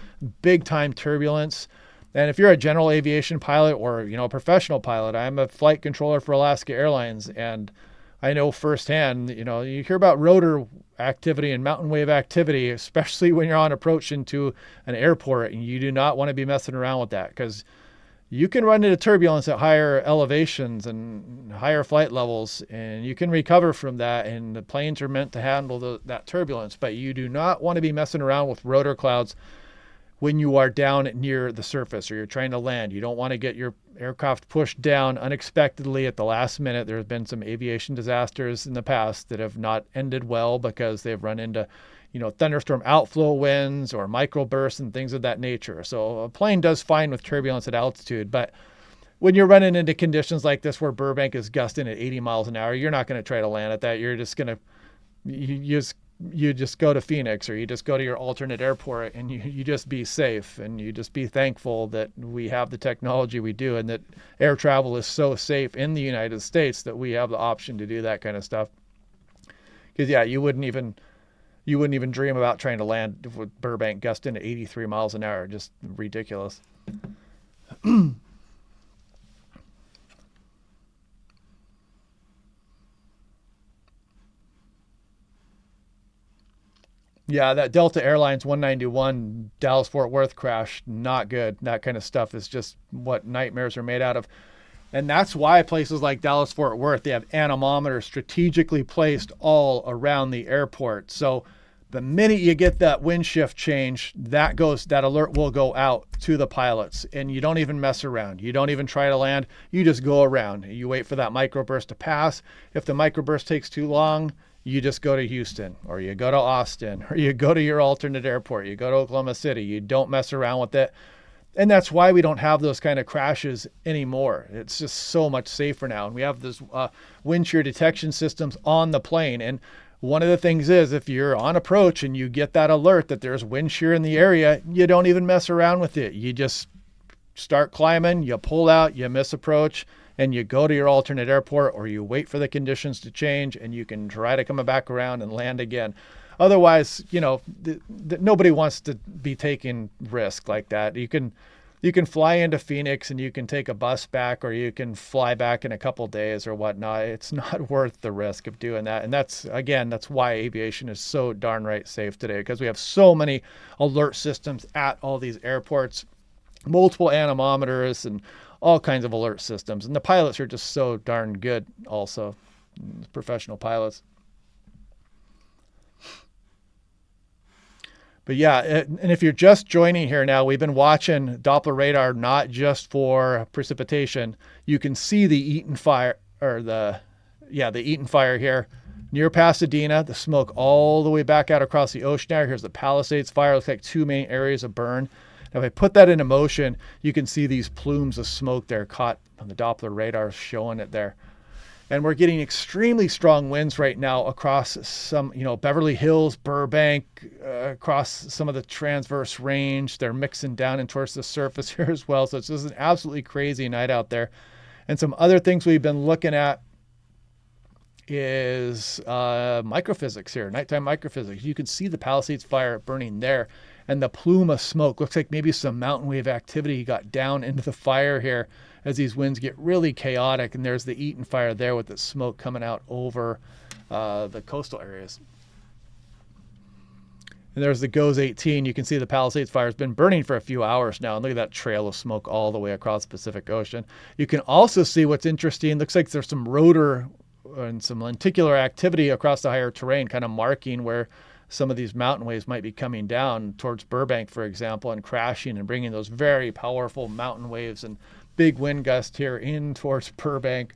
big time turbulence. And if you're a general aviation pilot or, a professional pilot, I'm a flight controller for Alaska Airlines, and I know firsthand, you hear about rotor activity and mountain wave activity, especially when you're on approach into an airport, and you do not want to be messing around with that, because you can run into turbulence at higher elevations and higher flight levels, and you can recover from that, and the planes are meant to handle that turbulence, but you do not want to be messing around with rotor clouds when you are down near the surface or you're trying to land. You don't want to get your aircraft pushed down unexpectedly at the last minute. There have been some aviation disasters in the past that have not ended well because they've run into thunderstorm outflow winds or microbursts and things of that nature. So a plane does fine with turbulence at altitude, but when you're running into conditions like this where Burbank is gusting at 80 miles an hour, you're not going to try to land at that. You're just going to, you just go to Phoenix, or you just go to your alternate airport, and you just be safe, and you just be thankful that we have the technology we do, and that air travel is so safe in the United States that we have the option to do that kind of stuff. Because yeah, you wouldn't even dream about trying to land with Burbank gusting at 83 miles an hour. Just ridiculous. Yeah, that Delta Airlines 191 Dallas-Fort Worth crash, not good. That kind of stuff is just what nightmares are made out of. And that's why places like Dallas-Fort Worth, they have anemometers strategically placed all around the airport. So the minute you get that wind shift change, that alert will go out to the pilots, and you don't even mess around. You don't even try to land. You just go around. You wait for that microburst to pass. If the microburst takes too long, you just go to Houston, or you go to Austin, or you go to your alternate airport. You go to Oklahoma City. You don't mess around with it. And that's why we don't have those kind of crashes anymore. It's just so much safer now. And we have this wind shear detection systems on the plane. And one of the things is, if you're on approach and you get that alert that there's wind shear in the area, you don't even mess around with it. You just start climbing, you pull out, you miss approach, and you go to your alternate airport, or you wait for the conditions to change, and you can try to come back around and land again. Otherwise, nobody wants to be taking risk like that. You can fly into Phoenix and you can take a bus back, or you can fly back in a couple days or whatnot. It's not worth the risk of doing that. And that's why aviation is so darn right safe today, because we have so many alert systems at all these airports, multiple anemometers and all kinds of alert systems. And the pilots are just so darn good also, professional pilots. But yeah, and if you're just joining here now, we've been watching Doppler radar, not just for precipitation. You can see the Eaton fire, or the Eaton fire here near Pasadena, the smoke all the way back out across the ocean there. Here's the Palisades fire. Looks like two main areas of burn. Now, if I put that into motion, you can see these plumes of smoke there caught on the Doppler radar showing it there. And we're getting extremely strong winds right now across some, Beverly Hills, Burbank, across some of the transverse range. They're mixing down and towards the surface here as well. So it's just an absolutely crazy night out there. And some other things we've been looking at is microphysics here, nighttime microphysics. You can see the Palisades fire burning there. And the plume of smoke looks like maybe some mountain wave activity got down into the fire here as these winds get really chaotic. And there's the Eaton fire there with the smoke coming out over the coastal areas. And there's the GOES 18. You can see the Palisades fire has been burning for a few hours now. And look at that trail of smoke all the way across the Pacific Ocean. You can also see what's interesting. Looks like there's some rotor and some lenticular activity across the higher terrain, kind of marking where some of these mountain waves might be coming down towards Burbank, for example, and crashing and bringing those very powerful mountain waves and big wind gusts here in towards Burbank.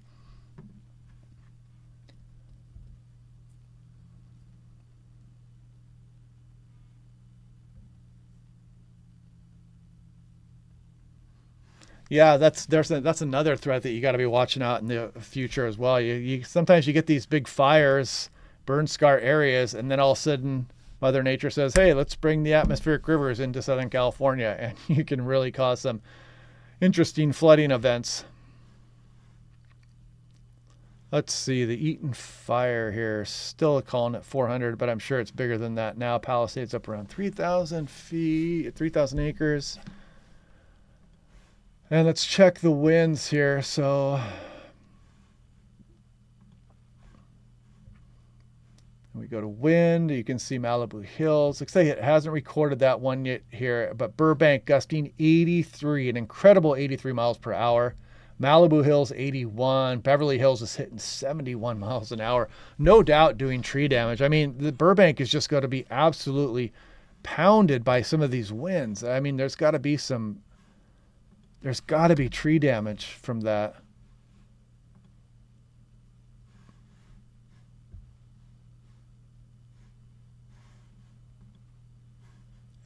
Yeah, that's another threat that you got to be watching out in the future as well. You sometimes you get these big fires, burn scar areas, and then all of a sudden Mother Nature says, hey, let's bring the atmospheric rivers into Southern California, and you can really cause some interesting flooding events. Let's see, the Eaton fire here, still calling it 400, but I'm sure it's bigger than that now. Palisades up around 3,000 feet, 3,000 acres. And let's check the winds here. So we go to wind. You can see Malibu Hills. Looks like it hasn't recorded that one yet here, but Burbank gusting 83, an incredible 83 miles per hour. Malibu Hills 81. Beverly Hills is hitting 71 miles an hour. No doubt doing tree damage. I mean, the Burbank is just going to be absolutely pounded by some of these winds. I mean, there's got to be tree damage from that.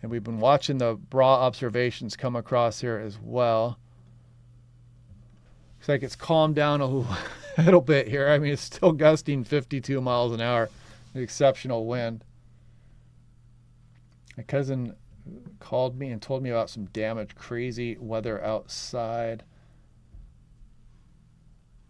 And we've been watching the raw observations come across here as well. Looks like it's calmed down a little bit here. I mean, it's still gusting 52 miles an hour. An exceptional wind. My cousin called me and told me about some damage, crazy weather outside.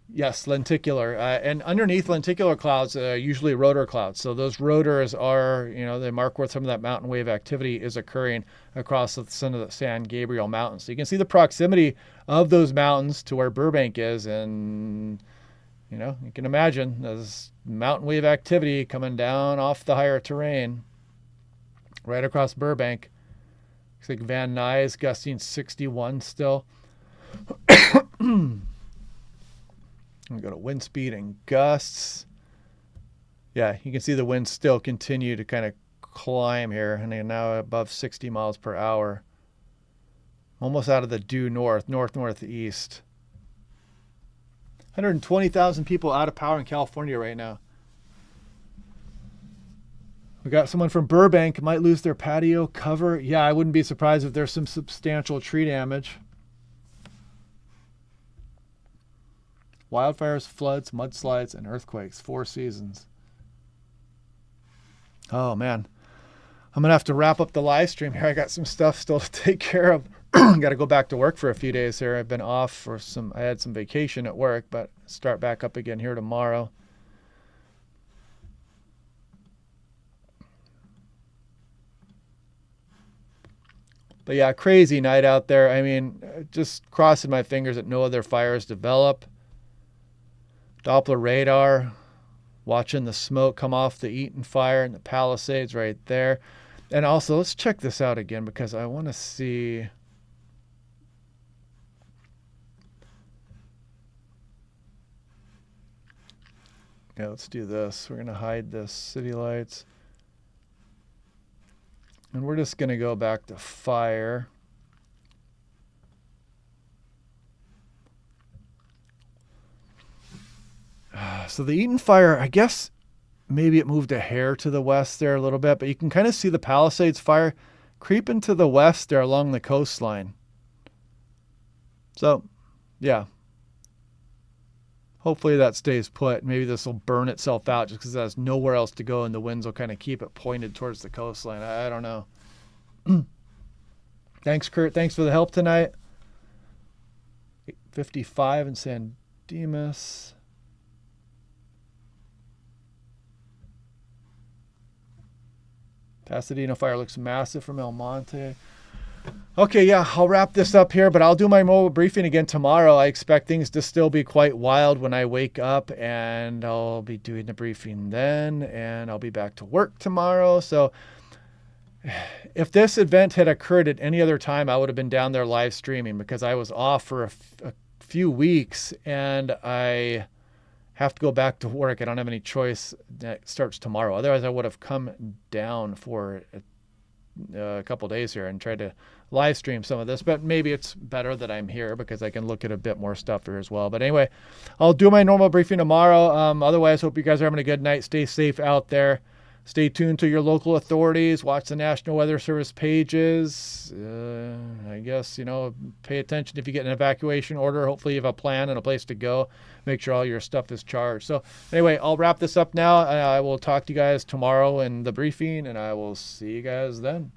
Yes, lenticular. And underneath lenticular clouds, usually rotor clouds. So those rotors are, they mark where some of that mountain wave activity is occurring across the San Gabriel Mountains. So you can see the proximity of those mountains to where Burbank is. And, you can imagine there's mountain wave activity coming down off the higher terrain right across Burbank. Looks like Van Nuys gusting 61 still. We go to wind speed and gusts. Yeah, you can see the winds still continue to kind of climb here, and they're now above 60 miles per hour. Almost out of the due northeast. 120,000 people out of power in California right now. We got someone from Burbank might lose their patio cover. Yeah, I wouldn't be surprised if there's some substantial tree damage. Wildfires, floods, mudslides, and earthquakes. 4 seasons. Oh, man. I'm going to have to wrap up the live stream here. I got some stuff still to take care of. Got to go back to work for a few days here. I've been off for I had some vacation at work, but start back up again here tomorrow. But yeah, crazy night out there. I mean, just crossing my fingers that no other fires develop. Doppler radar, watching the smoke come off the Eaton fire and the Palisades right there. And also, let's check this out again because I want to see. Yeah, let's do this. We're going to hide the city lights. And we're just going to go back to fire. So the Eaton fire, I guess maybe it moved a hair to the west there a little bit, but you can kind of see the Palisades fire creeping to the west there along the coastline. So, yeah. hopefully that stays put. Maybe this will burn itself out just because it has nowhere else to go, and the winds will kind of keep it pointed towards the coastline. I don't know. Thanks, Kurt. Thanks for the help tonight. 55 in San Dimas. Pasadena fire looks massive from El Monte. Okay, yeah, I'll wrap this up here, but I'll do my mobile briefing again tomorrow. I expect things to still be quite wild when I wake up, and I'll be doing the briefing then, and I'll be back to work tomorrow. So if this event had occurred at any other time, I would have been down there live streaming because I was off for a few weeks, and I have to go back to work. I don't have any choice. That starts tomorrow. Otherwise, I would have come down for a couple days here and tried to live stream some of this, but maybe it's better that I'm here because I can look at a bit more stuff here as well. But anyway, I'll do my normal briefing tomorrow. Otherwise, hope you guys are having a good night. Stay safe out there. Stay tuned to your local authorities. Watch the National Weather Service pages. I guess, pay attention if you get an evacuation order. Hopefully you have a plan and a place to go. Make sure all your stuff is charged. So anyway, I'll wrap this up now. I will talk to you guys tomorrow in the briefing, and I will see you guys then.